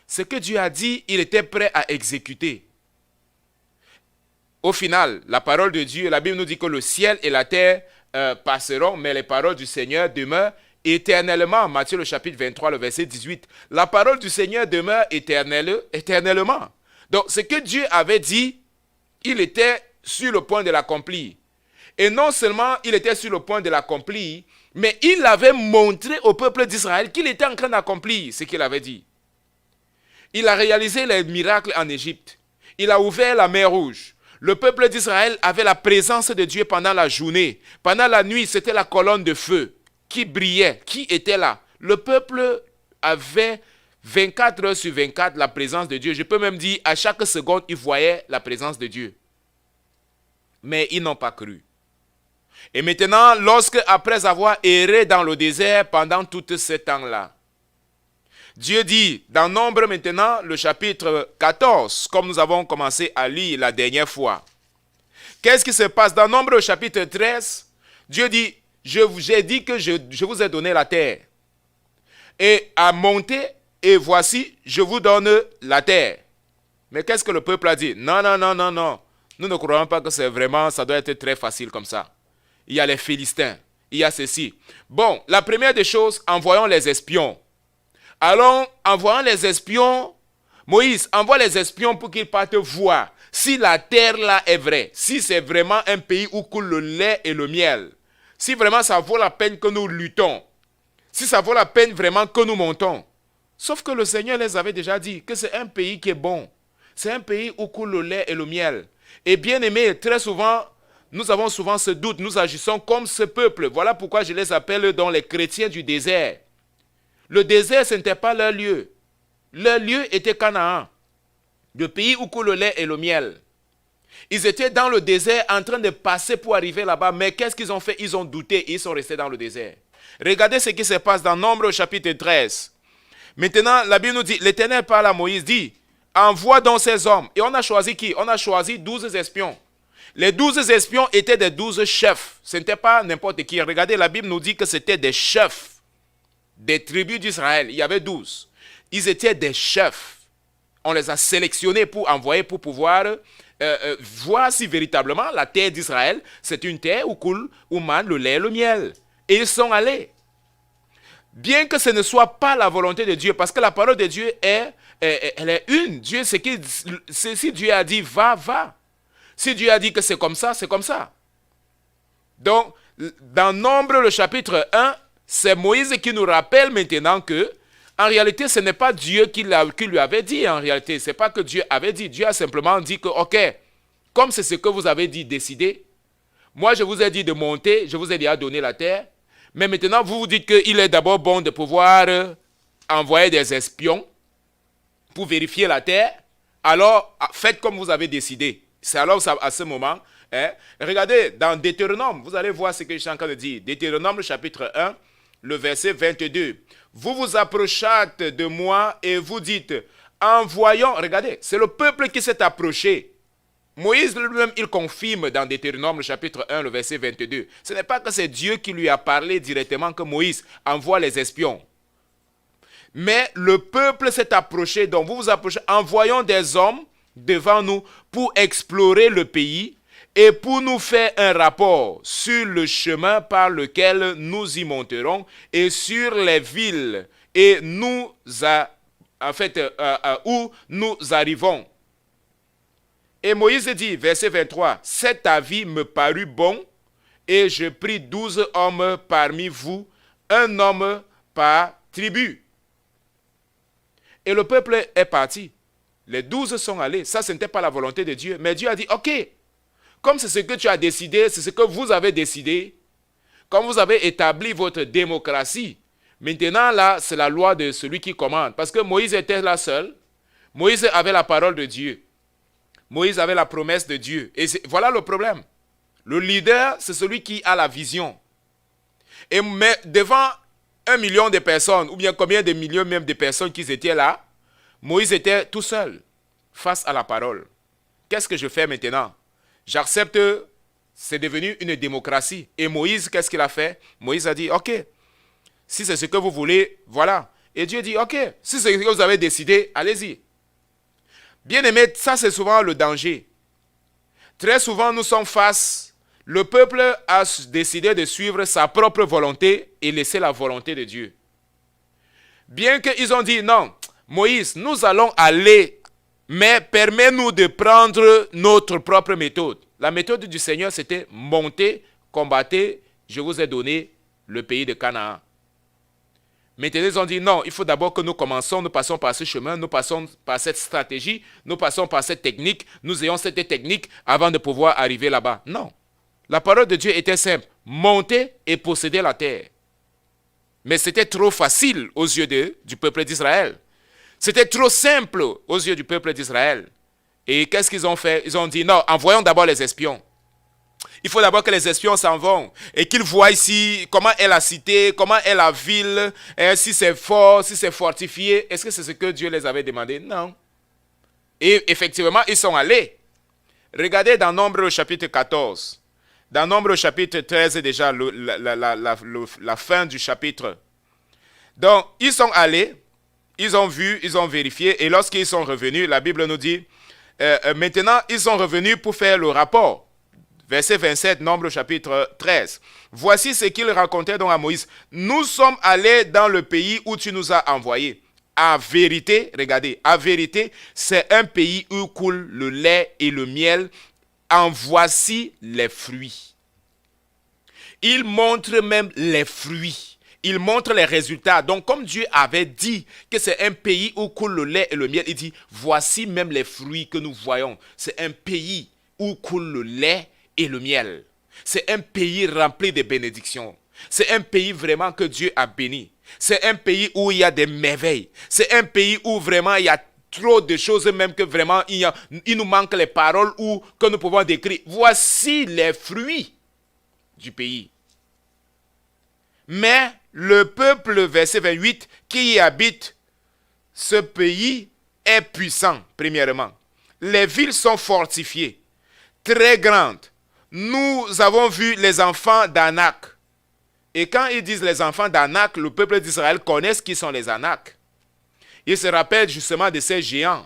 B: Ce que Dieu a dit, il était prêt à exécuter. Au final, la parole de Dieu, la Bible nous dit que le ciel et la terre passeront, mais les paroles du Seigneur demeurent éternellement. Matthieu le chapitre 23, le verset 18. La parole du Seigneur demeure éternellement. Donc, ce que Dieu avait dit, il était sur le point de l'accomplir. Et non seulement il était sur le point de l'accomplir, mais il avait montré au peuple d'Israël qu'il était en train d'accomplir ce qu'il avait dit. Il a réalisé les miracles en Égypte. Il a ouvert la mer Rouge. Le peuple d'Israël avait la présence de Dieu pendant la journée. Pendant la nuit, c'était la colonne de feu qui brillait, qui était là. Le peuple avait 24 heures sur 24 la présence de Dieu. Je peux même dire, à chaque seconde, ils voyaient la présence de Dieu. Mais ils n'ont pas cru. Et maintenant, après avoir erré dans le désert pendant tout ce temps-là, Dieu dit, dans Nombre maintenant, le chapitre 14, comme nous avons commencé à lire la dernière fois. Qu'est-ce qui se passe? Dans Nombre chapitre 13, Dieu dit, j'ai dit que je vous ai donné la terre. Et à monter, et voici, je vous donne la terre. Mais qu'est-ce que le peuple a dit? Non, non, non, non, non. Nous ne croyons pas que c'est vraiment, ça doit être très facile comme ça. Il y a les Philistins, il y a ceci. Bon, la première des choses, envoyons les espions. Alors, envoyant les espions, Moïse envoie les espions pour qu'ils partent voir si la terre là est vraie, si c'est vraiment un pays où coule le lait et le miel, si vraiment ça vaut la peine que nous luttons, si ça vaut la peine vraiment que nous montons. Sauf que le Seigneur les avait déjà dit que c'est un pays qui est bon, c'est un pays où coule le lait et le miel. Et bien aimé, très souvent, nous avons souvent ce doute, nous agissons comme ce peuple. Voilà pourquoi je les appelle dans les chrétiens du désert. Le désert, ce n'était pas leur lieu. Leur lieu était Canaan, le pays où coule le lait et le miel. Ils étaient dans le désert en train de passer pour arriver là-bas, mais qu'est-ce qu'ils ont fait? Ils ont douté et ils sont restés dans le désert. Regardez ce qui se passe dans Nombre chapitre 13. Maintenant, la Bible nous dit, l'Éternel parle à Moïse, dit, envoie donc ces hommes. Et on a choisi qui? On a choisi 12 espions. Les 12 espions étaient des 12 chefs. Ce n'était pas n'importe qui. Regardez, la Bible nous dit que c'était des chefs des tribus d'Israël. Il y avait 12. Ils étaient des chefs. On les a sélectionnés pour envoyer, pour pouvoir voir si véritablement la terre d'Israël, c'est une terre où coule, où mane le lait et le miel. Et ils sont allés. Bien que ce ne soit pas la volonté de Dieu, parce que la parole de Dieu elle est une. Dieu, si Dieu a dit va, va. Si Dieu a dit que c'est comme ça, c'est comme ça. Donc, dans Nombre, le chapitre 1, c'est Moïse qui nous rappelle maintenant que, en réalité, ce n'est pas Dieu qui lui avait dit, en réalité. Ce n'est pas que Dieu avait dit. Dieu a simplement dit que, ok, comme c'est ce que vous avez dit, décidez. Moi, je vous ai dit de monter, je vous ai déjà donné la terre. Mais maintenant, vous vous dites qu'il est d'abord bon de pouvoir envoyer des espions pour vérifier la terre. Alors, faites comme vous avez décidé. C'est alors à ce moment, regardez, dans Deutéronome, vous allez voir ce que je suis en train de dire. Deutéronome, le chapitre 1, le verset 22. Vous vous approchâtes de moi et vous dites, envoyons, regardez, c'est le peuple qui s'est approché. Moïse lui-même, il confirme dans Deutéronome, le chapitre 1, le verset 22. Ce n'est pas que c'est Dieu qui lui a parlé directement que Moïse envoie les espions. Mais le peuple s'est approché, donc vous vous approchez, envoyons des hommes devant nous pour explorer le pays et pour nous faire un rapport sur le chemin par lequel nous y monterons et sur les villes et où nous arrivons. Et Moïse dit, verset 23, « Cet avis me parut bon et je pris 12 hommes parmi vous, un homme par tribu. » Et le peuple est parti. Les 12 sont allés. Ça, ce n'était pas la volonté de Dieu. Mais Dieu a dit, ok, comme c'est ce que tu as décidé, c'est ce que vous avez décidé, comme vous avez établi votre démocratie, maintenant là, c'est la loi de celui qui commande. Parce que Moïse était là seul. Moïse avait la parole de Dieu. Moïse avait la promesse de Dieu. Et voilà le problème. Le leader, c'est celui qui a la vision. Mais devant 1 million de personnes, ou bien combien de millions même de personnes qui étaient là, Moïse était tout seul face à la parole. Qu'est-ce que je fais maintenant? J'accepte, c'est devenu une démocratie. Et Moïse, qu'est-ce qu'il a fait? Moïse a dit, ok, si c'est ce que vous voulez, voilà. Et Dieu dit, ok, si c'est ce que vous avez décidé, allez-y. Bien aimé, ça c'est souvent le danger. Très souvent, nous sommes face, le peuple a décidé de suivre sa propre volonté et laisser la volonté de Dieu. Bien qu'ils ont dit, non, Moïse, nous allons aller, mais permets-nous de prendre notre propre méthode. La méthode du Seigneur, c'était monter, combattre, je vous ai donné le pays de Canaan. Maintenant, ils ont dit non, il faut d'abord que nous commençons, nous passons par ce chemin, nous passons par cette stratégie, nous passons par cette technique, nous ayons cette technique avant de pouvoir arriver là-bas. Non. La parole de Dieu était simple, monter et posséder la terre. Mais c'était trop facile aux yeux du peuple d'Israël. C'était trop simple aux yeux du peuple d'Israël. Et qu'est-ce qu'ils ont fait? Ils ont dit non, envoyons d'abord les espions. Il faut d'abord que les espions s'en vont et qu'ils voient ici comment est la cité, comment est la ville, si c'est fort, si c'est fortifié. Est-ce que c'est ce que Dieu les avait demandé? Non. Et effectivement, ils sont allés. Regardez dans Nombre au chapitre 14. Dans Nombre au chapitre 13, déjà la fin du chapitre. Donc, ils sont allés, ils ont vu, ils ont vérifié, et lorsqu'ils sont revenus, la Bible nous dit, maintenant, ils sont revenus pour faire le rapport. Verset 27, Nombre chapitre 13. Voici ce qu'il racontait donc à Moïse. Nous sommes allés dans le pays où tu nous as envoyés. À vérité, regardez, à vérité, c'est un pays où coule le lait et le miel. En voici les fruits. Il montre même les fruits. Il montre les résultats. Donc, comme Dieu avait dit que c'est un pays où coule le lait et le miel, il dit, voici même les fruits que nous voyons. C'est un pays où coule le lait et le miel. C'est un pays rempli de bénédictions. C'est un pays vraiment que Dieu a béni. C'est un pays où il y a des merveilles. C'est un pays où vraiment il y a trop de choses, même que vraiment il nous manque les paroles ou que nous pouvons décrire. Voici les fruits du pays. Mais le peuple, verset 28, qui y habite ce pays est puissant, premièrement. Les villes sont fortifiées, très grandes. Nous avons vu les enfants d'Anak. Et quand ils disent les enfants d'Anak, le peuple d'Israël connaît qui sont les Anak. Ils se rappellent justement de ces géants.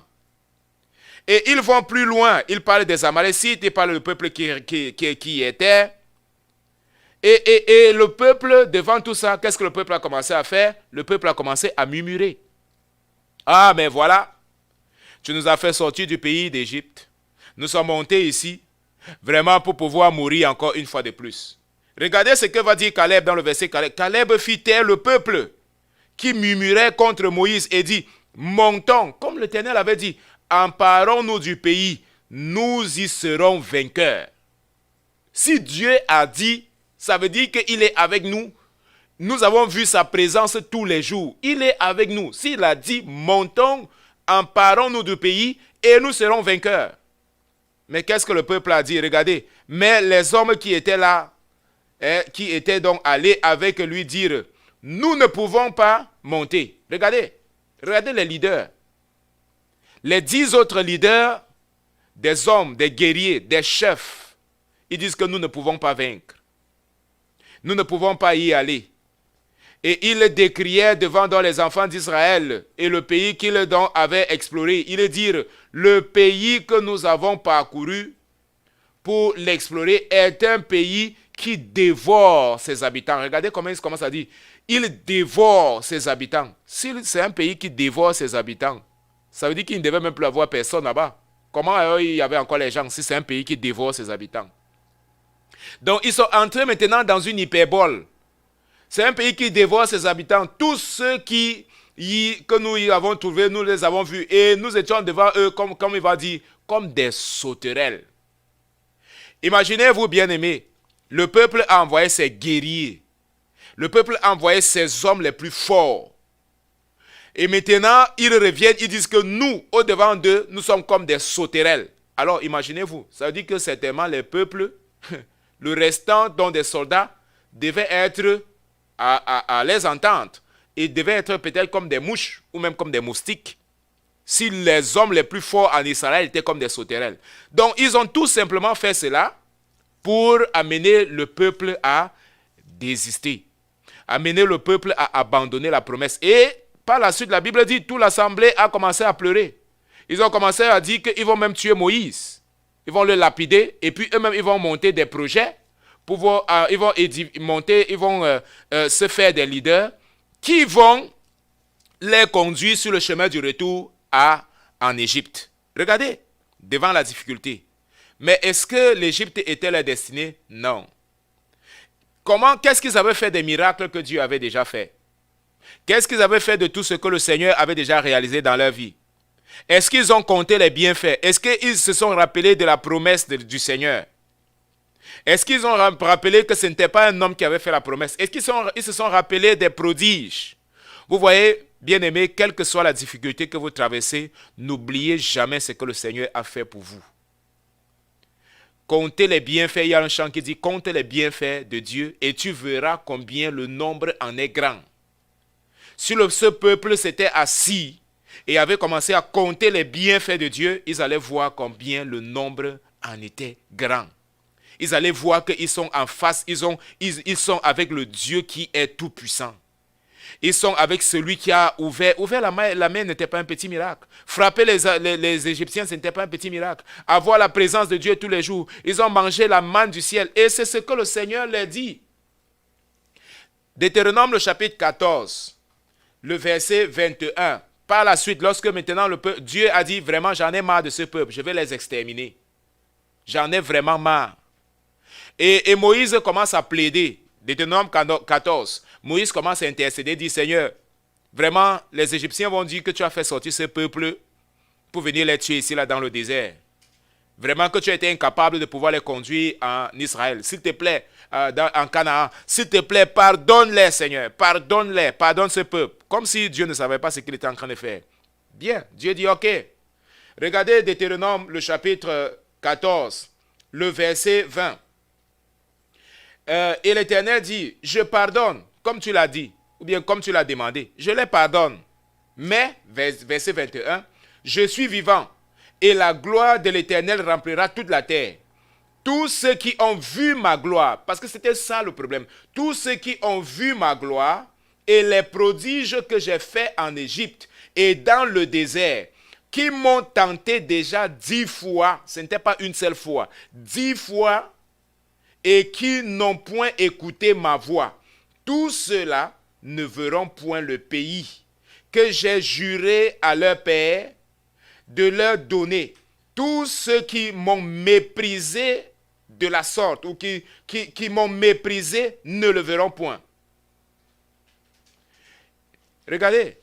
B: Et ils vont plus loin. Ils parlent des Amalécites, ils parlent du peuple qui était. Et le peuple, devant tout ça, qu'est-ce que le peuple a commencé à faire? Le peuple a commencé à murmurer. Ah, mais voilà, tu nous as fait sortir du pays d'Égypte. Nous sommes montés ici, vraiment pour pouvoir mourir encore une fois de plus. Regardez ce que va dire Caleb dans le verset Caleb. Caleb fit taire le peuple qui murmurait contre Moïse et dit, montons, comme l'Éternel avait dit, emparons-nous du pays, nous y serons vainqueurs. Si Dieu a dit, ça veut dire qu'il est avec nous. Nous avons vu sa présence tous les jours. Il est avec nous. S'il a dit, montons, emparons-nous du pays et nous serons vainqueurs. Mais qu'est-ce que le peuple a dit? Regardez. Mais les hommes qui étaient là, qui étaient donc allés avec lui dire, nous ne pouvons pas monter. Regardez les leaders. Les 10 autres leaders, des hommes, des guerriers, des chefs, ils disent que nous ne pouvons pas vaincre. Nous ne pouvons pas y aller. Et ils décriaient devant les enfants d'Israël et le pays qu'ils avaient exploré. Ils dirent, le pays que nous avons parcouru pour l'explorer est un pays qui dévore ses habitants. Regardez comment ils commencent à dire. Il dévore ses habitants. Si c'est un pays qui dévore ses habitants, ça veut dire qu'il ne devait même plus avoir personne là-bas. Comment il y avait encore les gens si c'est un pays qui dévore ses habitants? Donc, ils sont entrés maintenant dans une hyperbole. C'est un pays qui dévore ses habitants. Tous ceux que nous avons trouvés, nous les avons vus. Et nous étions devant eux, comme il va dire, comme des sauterelles. Imaginez-vous, bien-aimés, le peuple a envoyé ses guerriers. Le peuple a envoyé ses hommes les plus forts. Et maintenant, ils reviennent, ils disent que nous, au-devant d'eux, nous sommes comme des sauterelles. Alors, imaginez-vous, ça veut dire que certainement les peuples, le restant, dont des soldats, devaient être à les entendre. Ils devaient être peut-être comme des mouches ou même comme des moustiques. Si les hommes les plus forts en Israël étaient comme des sauterelles. Donc, ils ont tout simplement fait cela pour amener le peuple à désister. Amener le peuple à abandonner la promesse. Et par la suite, la Bible dit, toute l'assemblée a commencé à pleurer. Ils ont commencé à dire qu'ils vont même tuer Moïse. Ils vont le lapider et puis eux-mêmes, ils vont monter des projets. Ils vont se faire des leaders qui vont les conduire sur le chemin du retour en Égypte. Regardez, devant la difficulté. Mais est-ce que l'Égypte était leur destinée? Non. Qu'est-ce qu'ils avaient fait des miracles que Dieu avait déjà fait? Qu'est-ce qu'ils avaient fait de tout ce que le Seigneur avait déjà réalisé dans leur vie? Est-ce qu'ils ont compté les bienfaits? Est-ce qu'ils se sont rappelés de la promesse du Seigneur? Est-ce qu'ils ont rappelé que ce n'était pas un homme qui avait fait la promesse? Est-ce qu'ils se sont rappelés des prodiges? Vous voyez, bien-aimés, quelle que soit la difficulté que vous traversez, n'oubliez jamais ce que le Seigneur a fait pour vous. Comptez les bienfaits. Il y a un chant qui dit « Compte les bienfaits de Dieu et tu verras combien le nombre en est grand. » Si ce peuple s'était assis et avait commencé à compter les bienfaits de Dieu, ils allaient voir combien le nombre en était grand. Ils allaient voir qu'ils sont en face, ils sont avec le Dieu qui est tout-puissant. Ils sont avec celui qui a ouvert la mer n'était pas un petit miracle. Frapper les Égyptiens, ce n'était pas un petit miracle. Avoir la présence de Dieu tous les jours. Ils ont mangé la manne du ciel. Et c'est ce que le Seigneur leur dit. Deutéronome, le chapitre 14, le verset 21. Par la suite, lorsque maintenant Dieu a dit, vraiment, j'en ai marre de ce peuple, je vais les exterminer. J'en ai vraiment marre. Et Moïse commence à plaider. Deutéronome 14. Moïse commence à intercéder, dit, Seigneur, vraiment, les Égyptiens vont dire que tu as fait sortir ce peuple pour venir les tuer ici, là, dans le désert. Vraiment que tu as été incapable de pouvoir les conduire en Israël. S'il te plaît, en Canaan, s'il te plaît, pardonne-les, Seigneur. Pardonne-les, pardonne ce peuple. Comme si Dieu ne savait pas ce qu'il était en train de faire. Bien, Dieu dit, ok. Regardez Deutéronome, le chapitre 14, le verset 20. Et l'Éternel dit, je pardonne, comme tu l'as dit, ou bien comme tu l'as demandé, je les pardonne. Mais, verset 21, je suis vivant, et la gloire de l'Éternel remplira toute la terre. Tous ceux qui ont vu ma gloire, parce que c'était ça le problème, tous ceux qui ont vu ma gloire et les prodiges que j'ai faits en Égypte et dans le désert, qui m'ont tenté déjà 10 fois, ce n'était pas une seule fois, 10 fois, et qui n'ont point écouté ma voix. Tous ceux-là ne verront point le pays que j'ai juré à leur père de leur donner. Tous ceux qui m'ont méprisé de la sorte ou qui m'ont méprisé ne le verront point. Regardez,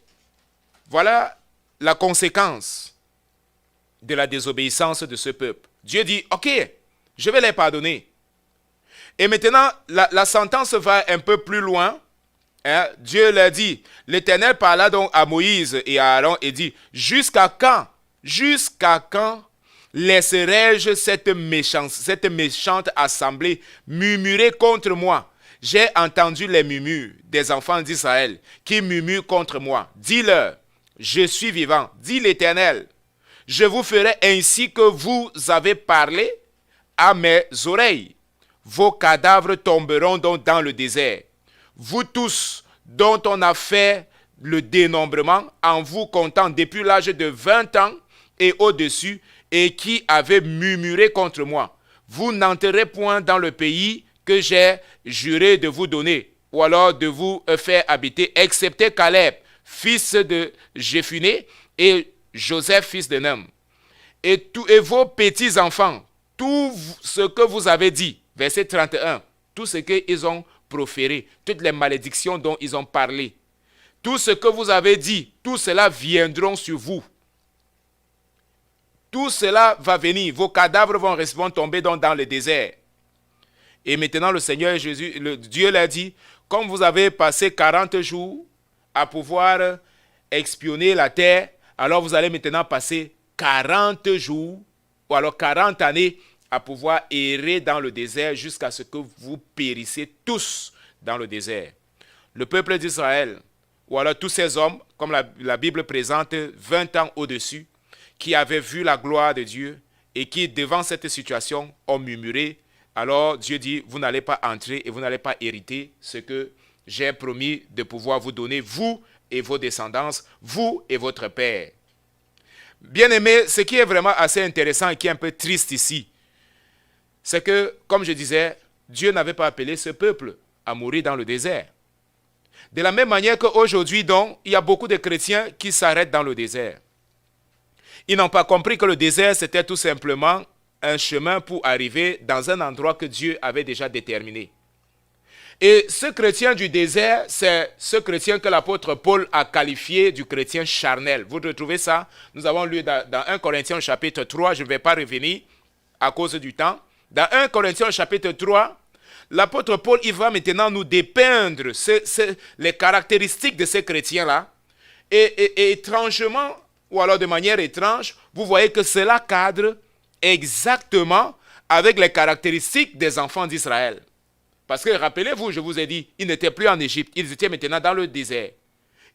B: voilà la conséquence de la désobéissance de ce peuple. Dieu dit, ok, je vais les pardonner. Et maintenant, la sentence va un peu plus loin. Hein? Dieu leur dit, l'Éternel parla donc à Moïse et à Aaron et dit, jusqu'à quand laisserai-je cette méchante assemblée murmurer contre moi? J'ai entendu les murmures des enfants d'Israël qui murmurent contre moi. Dis-leur, je suis vivant, dit l'Éternel. Je vous ferai ainsi que vous avez parlé à mes oreilles. Vos cadavres tomberont donc dans le désert. Vous tous, dont on a fait le dénombrement, en vous comptant depuis l'âge de 20 ans et au-dessus, et qui avez murmuré contre moi. Vous n'entrerez point dans le pays que j'ai juré de vous donner, ou alors de vous faire habiter, excepté Caleb, fils de Jéphuné, et Joseph, fils de Nun. Et vos petits-enfants, tout ce que vous avez dit, verset 31, tout ce qu'ils ont proféré, toutes les malédictions dont ils ont parlé, tout ce que vous avez dit, tout cela viendront sur vous. Tout cela va venir, vos cadavres vont tomber dans le désert. Et maintenant le Seigneur Jésus, Dieu l'a dit, comme vous avez passé 40 jours à pouvoir expionner la terre, alors vous allez maintenant passer 40 jours, ou alors 40 années à pouvoir errer dans le désert jusqu'à ce que vous périssiez tous dans le désert. Le peuple d'Israël, ou alors tous ces hommes, comme la Bible présente 20 ans au-dessus, qui avaient vu la gloire de Dieu et qui, devant cette situation, ont murmuré. Alors Dieu dit, vous n'allez pas entrer et vous n'allez pas hériter ce que j'ai promis de pouvoir vous donner, vous et vos descendants, vous et votre père. Bien-aimés, ce qui est vraiment assez intéressant et qui est un peu triste ici, c'est que, comme je disais, Dieu n'avait pas appelé ce peuple à mourir dans le désert. De la même manière qu'aujourd'hui, donc, il y a beaucoup de chrétiens qui s'arrêtent dans le désert. Ils n'ont pas compris que le désert, c'était tout simplement un chemin pour arriver dans un endroit que Dieu avait déjà déterminé. Et ce chrétien du désert, c'est ce chrétien que l'apôtre Paul a qualifié du chrétien charnel. Vous retrouvez ça? Nous avons lu dans 1 Corinthiens chapitre 3, je ne vais pas revenir à cause du temps. Dans 1 Corinthiens chapitre 3, l'apôtre Paul, il va maintenant nous dépeindre les caractéristiques de ces chrétiens-là. Et étrangement, ou alors de manière étrange, vous voyez que cela cadre exactement avec les caractéristiques des enfants d'Israël. Parce que rappelez-vous, je vous ai dit, ils n'étaient plus en Égypte, ils étaient maintenant dans le désert.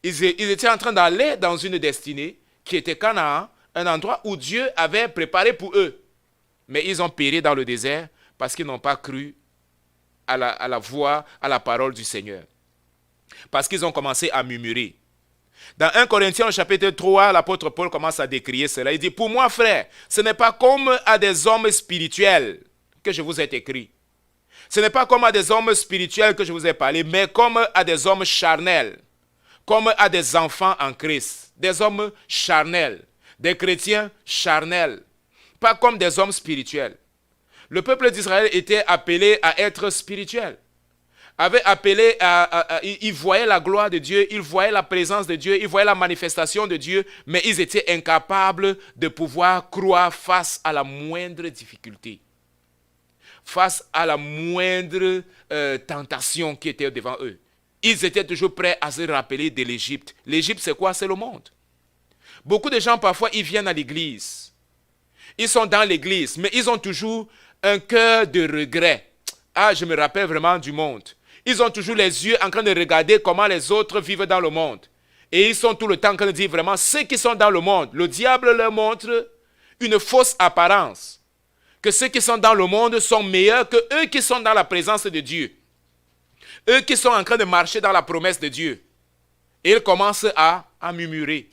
B: Ils étaient en train d'aller dans une destinée qui était Canaan, un endroit où Dieu avait préparé pour eux. Mais ils ont péri dans le désert parce qu'ils n'ont pas cru à la voix, à la parole du Seigneur. Parce qu'ils ont commencé à murmurer. Dans 1 Corinthiens chapitre 3, l'apôtre Paul commence à décrire cela. Il dit, pour moi, frère, ce n'est pas comme à des hommes spirituels que je vous ai écrit. Ce n'est pas comme à des hommes spirituels que je vous ai parlé, mais comme à des hommes charnels, comme à des enfants en Christ, des hommes charnels, des chrétiens charnels, pas comme des hommes spirituels. Le peuple d'Israël était appelé à être spirituel, avait appelé il voyait la gloire de Dieu, il voyait la présence de Dieu, il voyait la manifestation de Dieu, mais ils étaient incapables de pouvoir croire face à la moindre difficulté, face à la moindre tentation qui était devant eux. Ils étaient toujours prêts à se rappeler de l'Égypte. L'Égypte, c'est quoi? C'est le monde. Beaucoup de gens, parfois, ils viennent à l'église. Ils sont dans l'église, mais ils ont toujours un cœur de regret. Ah, je me rappelle vraiment du monde. Ils ont toujours les yeux en train de regarder comment les autres vivent dans le monde. Et ils sont tout le temps en train de dire vraiment, ceux qui sont dans le monde, le diable leur montre une fausse apparence. Que ceux qui sont dans le monde sont meilleurs que eux qui sont dans la présence de Dieu. Eux qui sont en train de marcher dans la promesse de Dieu. Et ils commencent à murmurer.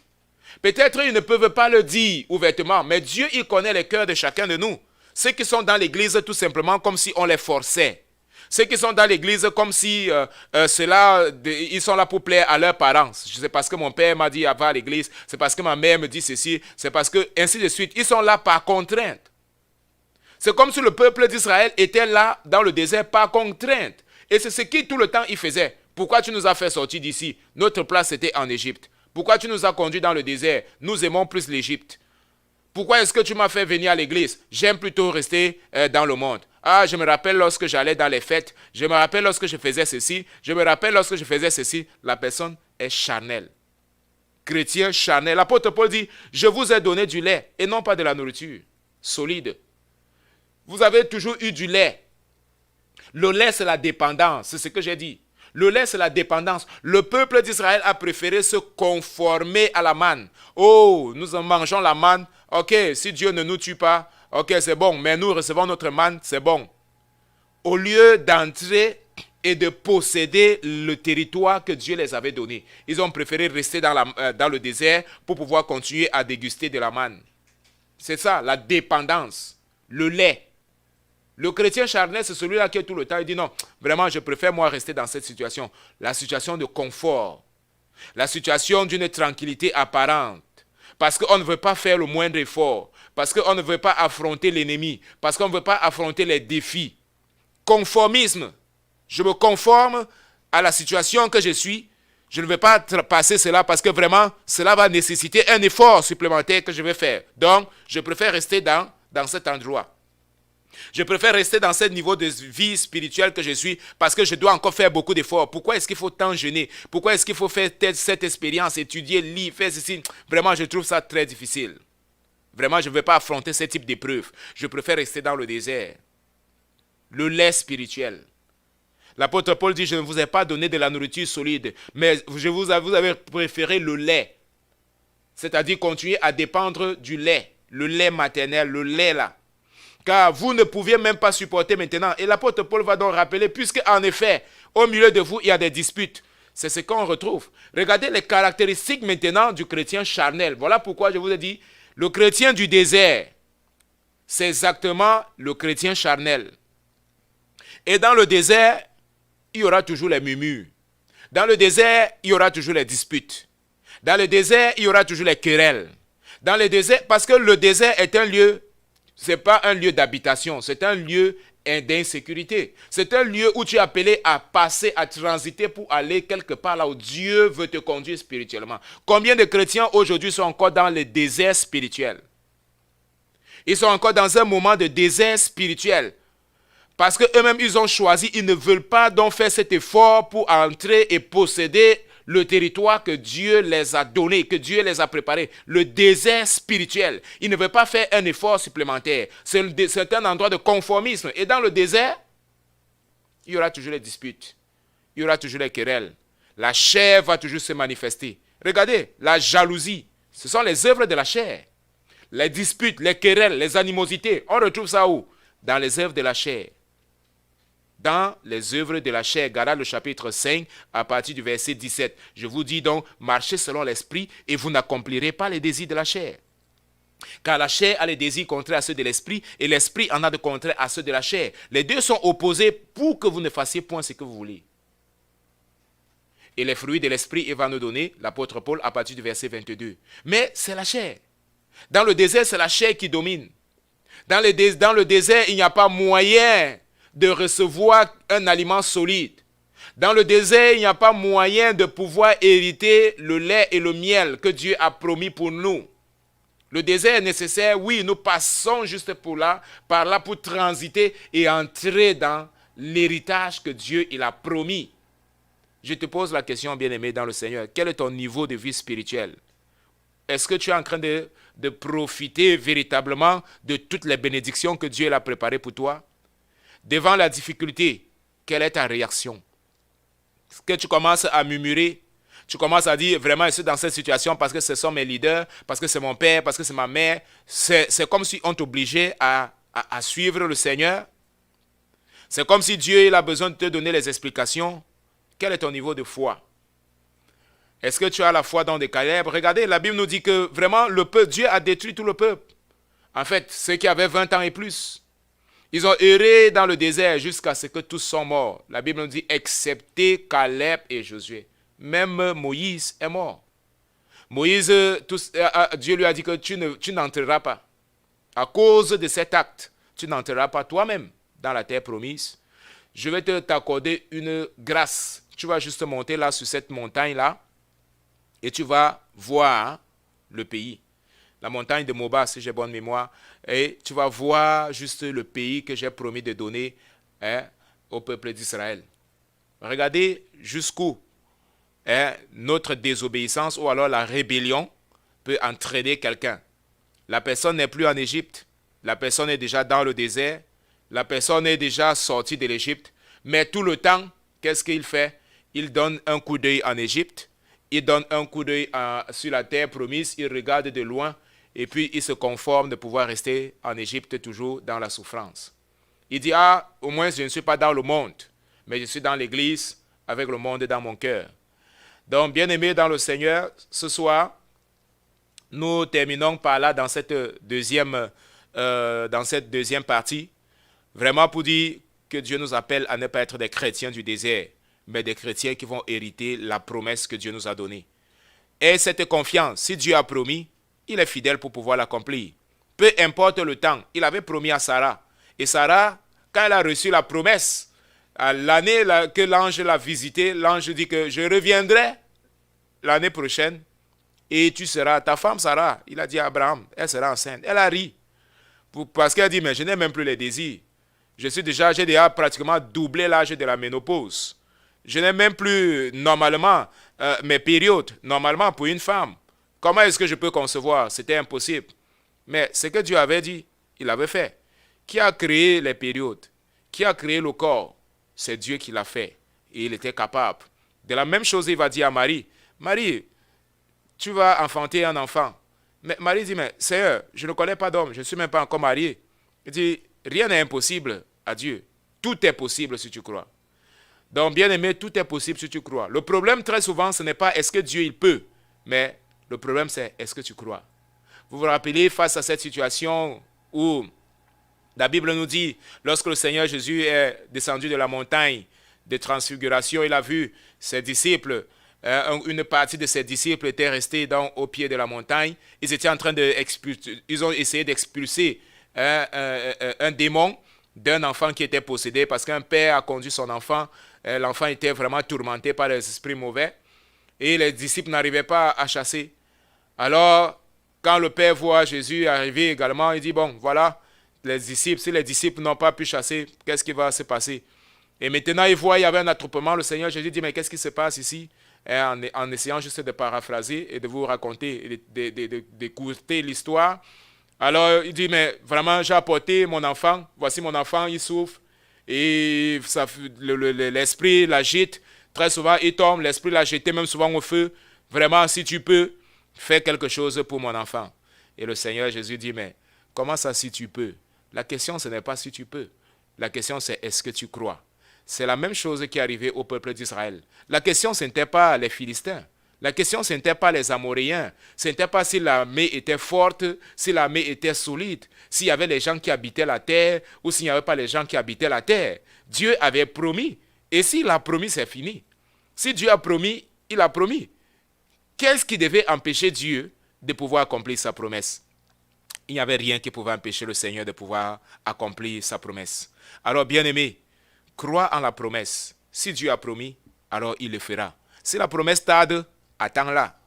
B: Peut-être ils ne peuvent pas le dire ouvertement, mais Dieu, il connaît les cœurs de chacun de nous. Ceux qui sont dans l'église tout simplement comme si on les forçait. Ceux qui sont dans l'église comme si ils sont là pour plaire à leurs parents. C'est parce que mon père m'a dit va à l'église, c'est parce que ma mère me dit ceci, c'est parce que ainsi de suite. Ils sont là par contrainte. C'est comme si le peuple d'Israël était là dans le désert par contrainte. Et c'est ce qui tout le temps il faisait. Pourquoi tu nous as fait sortir d'ici? Notre place était en Égypte. Pourquoi tu nous as conduits dans le désert? Nous aimons plus l'Égypte. Pourquoi est-ce que tu m'as fait venir à l'église? J'aime plutôt rester dans le monde. Ah, je me rappelle lorsque j'allais dans les fêtes. Je me rappelle lorsque je faisais ceci. Je me rappelle lorsque je faisais ceci. La personne est charnelle. Chrétien charnel. L'apôtre Paul dit, je vous ai donné du lait et non pas de la nourriture solide. Vous avez toujours eu du lait. Le lait, c'est la dépendance. C'est ce que j'ai dit. Le lait, c'est la dépendance. Le peuple d'Israël a préféré se conformer à la manne. Oh, nous en mangeons la manne. Ok, si Dieu ne nous tue pas, ok, c'est bon. Mais nous recevons notre manne, c'est bon. Au lieu d'entrer et de posséder le territoire que Dieu les avait donné, ils ont préféré rester dans le désert pour pouvoir continuer à déguster de la manne. C'est ça, la dépendance. Le lait. Le chrétien charnel, c'est celui-là qui est tout le temps, il dit non, vraiment, je préfère moi rester dans cette situation. La situation de confort, la situation d'une tranquillité apparente, parce qu'on ne veut pas faire le moindre effort, parce qu'on ne veut pas affronter l'ennemi, parce qu'on ne veut pas affronter les défis. Conformisme, je me conforme à la situation que je suis, je ne vais pas passer cela parce que vraiment, cela va nécessiter un effort supplémentaire que je vais faire. Donc, je préfère rester dans cet endroit. Je préfère rester dans ce niveau de vie spirituelle que je suis parce que je dois encore faire beaucoup d'efforts. Pourquoi est-ce qu'il faut tant jeûner? Pourquoi est-ce qu'il faut faire cette expérience, étudier, lire, faire ceci? Vraiment, je trouve ça très difficile. Vraiment, je ne vais pas affronter ce type d'épreuve. Je préfère rester dans le désert. Le lait spirituel. L'apôtre Paul dit, je ne vous ai pas donné de la nourriture solide, mais vous avez préféré le lait. C'est-à-dire continuer à dépendre du lait. Le lait maternel, le lait là. Car vous ne pouviez même pas supporter maintenant. Et l'apôtre Paul va donc rappeler, puisque en effet, au milieu de vous, il y a des disputes. C'est ce qu'on retrouve. Regardez les caractéristiques maintenant du chrétien charnel. Voilà pourquoi je vous ai dit, le chrétien du désert, c'est exactement le chrétien charnel. Et dans le désert, il y aura toujours les murmures. Dans le désert, il y aura toujours les disputes. Dans le désert, il y aura toujours les querelles. Dans le désert, parce que le désert est un lieu, ce n'est pas un lieu d'habitation, c'est un lieu d'insécurité. C'est un lieu où tu es appelé à passer, à transiter pour aller quelque part là où Dieu veut te conduire spirituellement. Combien de chrétiens aujourd'hui sont encore dans le désert spirituel? Ils sont encore dans un moment de désert spirituel. Parce qu'eux-mêmes, ils ont choisi, ils ne veulent pas donc faire cet effort pour entrer et posséder le territoire que Dieu les a donné, que Dieu les a préparé. Le désert spirituel. Ils ne veulent pas faire un effort supplémentaire. C'est un endroit de conformisme. Et dans le désert, il y aura toujours les disputes. Il y aura toujours les querelles. La chair va toujours se manifester. Regardez, la jalousie, ce sont les œuvres de la chair. Les disputes, les querelles, les animosités, on retrouve ça où? Dans les œuvres de la chair. Dans les œuvres de la chair, Galates le chapitre 5, à partir du verset 17. Je vous dis donc, marchez selon l'esprit et vous n'accomplirez pas les désirs de la chair. Car la chair a les désirs contraires à ceux de l'esprit et l'esprit en a de contraires à ceux de la chair. Les deux sont opposés pour que vous ne fassiez point ce que vous voulez. Et les fruits de l'esprit, il va nous donner, l'apôtre Paul, à partir du verset 22. Mais c'est la chair. Dans le désert, c'est la chair qui domine. Dans le désert, il n'y a pas moyen de recevoir un aliment solide. Dans le désert, il n'y a pas moyen de pouvoir hériter le lait et le miel que Dieu a promis pour nous. Le désert est nécessaire, oui, nous passons juste par là pour transiter et entrer dans l'héritage que Dieu il a promis. Je te pose la question, bien-aimé dans le Seigneur, quel est ton niveau de vie spirituelle? Est-ce que tu es en train de profiter véritablement de toutes les bénédictions que Dieu a préparées pour toi? Devant la difficulté, quelle est ta réaction? Est-ce que tu commences à murmurer? Tu commences à dire, vraiment, je suis dans cette situation parce que ce sont mes leaders, parce que c'est mon père, parce que c'est ma mère. C'est comme si on t'obligeait à suivre le Seigneur. C'est comme si Dieu il a besoin de te donner les explications. Quel est ton niveau de foi? Est-ce que tu as la foi dans des Caleb? Regardez, la Bible nous dit que vraiment, le peuple, Dieu a détruit tout le peuple. En fait, ceux qui avaient 20 ans et plus. Ils ont erré dans le désert jusqu'à ce que tous sont morts. La Bible nous dit, excepté Caleb et Josué. Même Moïse est mort. Moïse, Dieu lui a dit que tu n'entreras pas. À cause de cet acte, tu n'entreras pas toi-même dans la terre promise. Je vais t'accorder une grâce. Tu vas juste monter là sur cette montagne-là et tu vas voir le pays. La montagne de Moba, si j'ai bonne mémoire. Et tu vas voir juste le pays que j'ai promis de donner au peuple d'Israël. Regardez jusqu'où notre désobéissance ou alors la rébellion peut entraîner quelqu'un. La personne n'est plus en Égypte. La personne est déjà dans le désert. La personne est déjà sortie de l'Égypte. Mais tout le temps, qu'est-ce qu'il fait? Il donne un coup d'œil en Égypte. Il donne un coup d'œil sur la terre promise. Il regarde de loin. Et puis, il se conforme de pouvoir rester en Égypte toujours dans la souffrance. Il dit, au moins, je ne suis pas dans le monde, mais je suis dans l'église avec le monde dans mon cœur. Donc, bien-aimés dans le Seigneur, ce soir, nous terminons par là dans cette deuxième partie, vraiment pour dire que Dieu nous appelle à ne pas être des chrétiens du désert, mais des chrétiens qui vont hériter la promesse que Dieu nous a donnée. Et cette confiance, si Dieu a promis, il est fidèle pour pouvoir l'accomplir. Peu importe le temps, il avait promis à Sarah. Et Sarah, quand elle a reçu la promesse, à l'année que l'ange l'a visité, l'ange dit que je reviendrai l'année prochaine et tu seras ta femme Sarah. Il a dit à Abraham, elle sera enceinte. Elle a ri parce qu'elle a dit, mais je n'ai même plus les désirs. J'ai déjà pratiquement doublé l'âge de la ménopause. Je n'ai même plus normalement mes périodes, normalement pour une femme. Comment est-ce que je peux concevoir? C'était impossible. Mais ce que Dieu avait dit, il avait fait. Qui a créé les périodes? Qui a créé le corps? C'est Dieu qui l'a fait. Et il était capable. De la même chose, il va dire à Marie, Marie, tu vas enfanter un enfant. Mais Marie dit, mais Seigneur, je ne connais pas d'homme, je ne suis même pas encore marié. Il dit, rien n'est impossible à Dieu. Tout est possible si tu crois. Donc, bien aimé, tout est possible si tu crois. Le problème, très souvent, ce n'est pas est-ce que Dieu il peut, mais le problème, c'est est-ce que tu crois? Vous vous rappelez, face à cette situation où la Bible nous dit, lorsque le Seigneur Jésus est descendu de la montagne de transfiguration, il a vu ses disciples, une partie de ses disciples étaient restés au pied de la montagne. Ils étaient en train ils ont essayé d'expulser un démon. d'un enfant qui était possédé parce qu'un père a conduit son enfant. L'enfant était vraiment tourmenté par les esprits mauvais et les disciples n'arrivaient pas à chasser. Alors, quand le père voit Jésus arriver également, il dit, bon, voilà, si les disciples n'ont pas pu chasser, qu'est-ce qui va se passer? Et maintenant, il voit, il y avait un attroupement. Le Seigneur Jésus dit, mais qu'est-ce qui se passe ici? Et en essayant juste de paraphraser et de vous raconter, d'écouter l'histoire. Alors, il dit, mais vraiment, j'ai apporté mon enfant. Voici mon enfant, il souffre. Et l'esprit l'agite. Très souvent, il tombe. L'esprit l'a jeté même souvent au feu. Vraiment, si tu peux, fais quelque chose pour mon enfant. Et le Seigneur Jésus dit, mais comment ça, si tu peux? La question, ce n'est pas si tu peux. La question, c'est est-ce que tu crois? C'est la même chose qui est arrivée au peuple d'Israël. La question, ce n'était pas les Philistins. La question, ce n'était pas les Amoréens. Ce n'était pas si l'armée était forte, si l'armée était solide, s'il y avait les gens qui habitaient la terre ou s'il n'y avait pas les gens qui habitaient la terre. Dieu avait promis. Et s'il a promis, c'est fini. Si Dieu a promis, il a promis. Qu'est-ce qui devait empêcher Dieu de pouvoir accomplir sa promesse? Il n'y avait rien qui pouvait empêcher le Seigneur de pouvoir accomplir sa promesse. Alors, bien-aimé, crois en la promesse. Si Dieu a promis, alors il le fera. Si la promesse tarde, attends-la.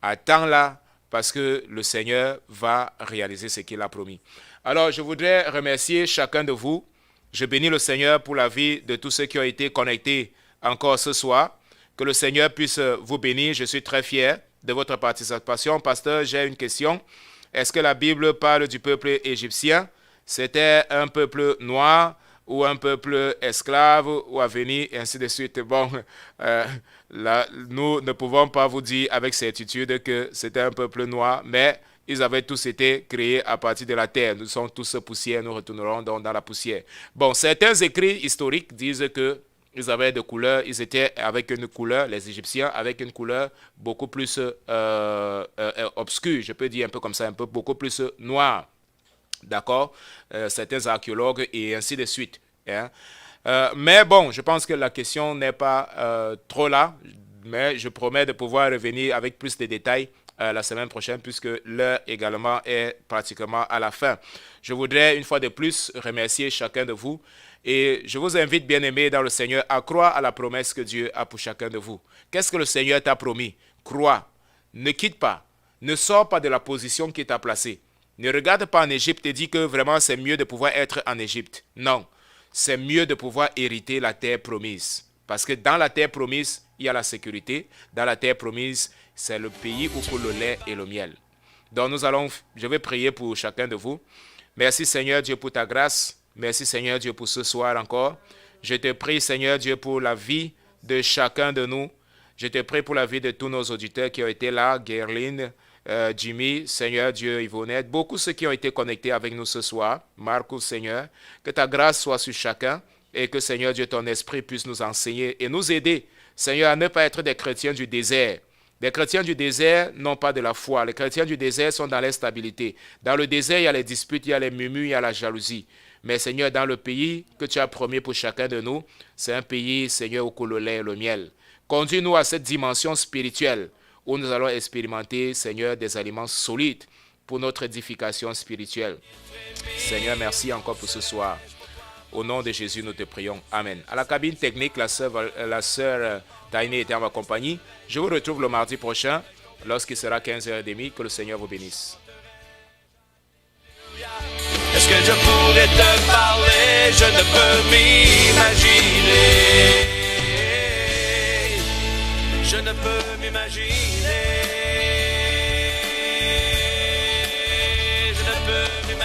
B: Attends-la parce que le Seigneur va réaliser ce qu'il a promis. Alors, je voudrais remercier chacun de vous. Je bénis le Seigneur pour la vie de tous ceux qui ont été connectés encore ce soir. Que le Seigneur puisse vous bénir. Je suis très fier de votre participation. Pasteur, j'ai une question. Est-ce que la Bible parle du peuple égyptien? C'était un peuple noir ou un peuple esclave ou à venir, et ainsi de suite. Bon, là, nous ne pouvons pas vous dire avec certitude que c'était un peuple noir, mais ils avaient tous été créés à partir de la terre. Nous sommes tous poussière, nous retournerons donc dans la poussière. Bon, certains écrits historiques disent que ils avaient des couleurs, ils étaient avec une couleur, les Égyptiens, avec une couleur beaucoup plus obscure, je peux dire un peu comme ça, beaucoup plus noire. D'accord, certains archéologues et ainsi de suite. Hein. Mais bon, je pense que la question n'est pas trop là, mais je promets de pouvoir revenir avec plus de détails la semaine prochaine, puisque l'heure également est pratiquement à la fin. Je voudrais une fois de plus remercier chacun de vous et je vous invite, bien-aimés dans le Seigneur, à croire à la promesse que Dieu a pour chacun de vous. Qu'est-ce que le Seigneur t'a promis? Crois, ne quitte pas, ne sors pas de la position qui t'a placée. Ne regarde pas en Égypte et dis que vraiment c'est mieux de pouvoir être en Égypte. Non, c'est mieux de pouvoir hériter la terre promise. Parce que dans la terre promise, il y a la sécurité. Dans la terre promise, c'est le pays où coule le lait et le miel. Donc je vais prier pour chacun de vous. Merci Seigneur Dieu pour ta grâce. Merci Seigneur Dieu pour ce soir encore. Je te prie Seigneur Dieu pour la vie de chacun de nous. Je te prie pour la vie de tous nos auditeurs qui ont été là, Gerline, Jimmy, Seigneur Dieu, Yvonnette, beaucoup ceux qui ont été connectés avec nous ce soir, Marcus, Seigneur, que ta grâce soit sur chacun et que Seigneur Dieu, ton esprit puisse nous enseigner et nous aider, Seigneur, à ne pas être des chrétiens du désert. Les chrétiens du désert n'ont pas de la foi. Les chrétiens du désert sont dans l'instabilité. Dans le désert, il y a les disputes, il y a les murmures, il y a la jalousie. Mais Seigneur, dans le pays que tu as promis pour chacun de nous, c'est un pays, Seigneur, où coule le lait et le miel. Conduis-nous à cette dimension spirituelle où nous allons expérimenter, Seigneur, des aliments solides pour notre édification spirituelle. Seigneur, merci encore pour ce soir. Au nom de Jésus, nous te prions. Amen. À la cabine technique, la sœur Tainé était en ma compagnie. Je vous retrouve le mardi prochain, lorsqu'il sera 15h30. Que le Seigneur vous bénisse.
A: Est-ce que je pourrais te parler? Je ne peux m'imaginer. Je ne peux m'imaginer.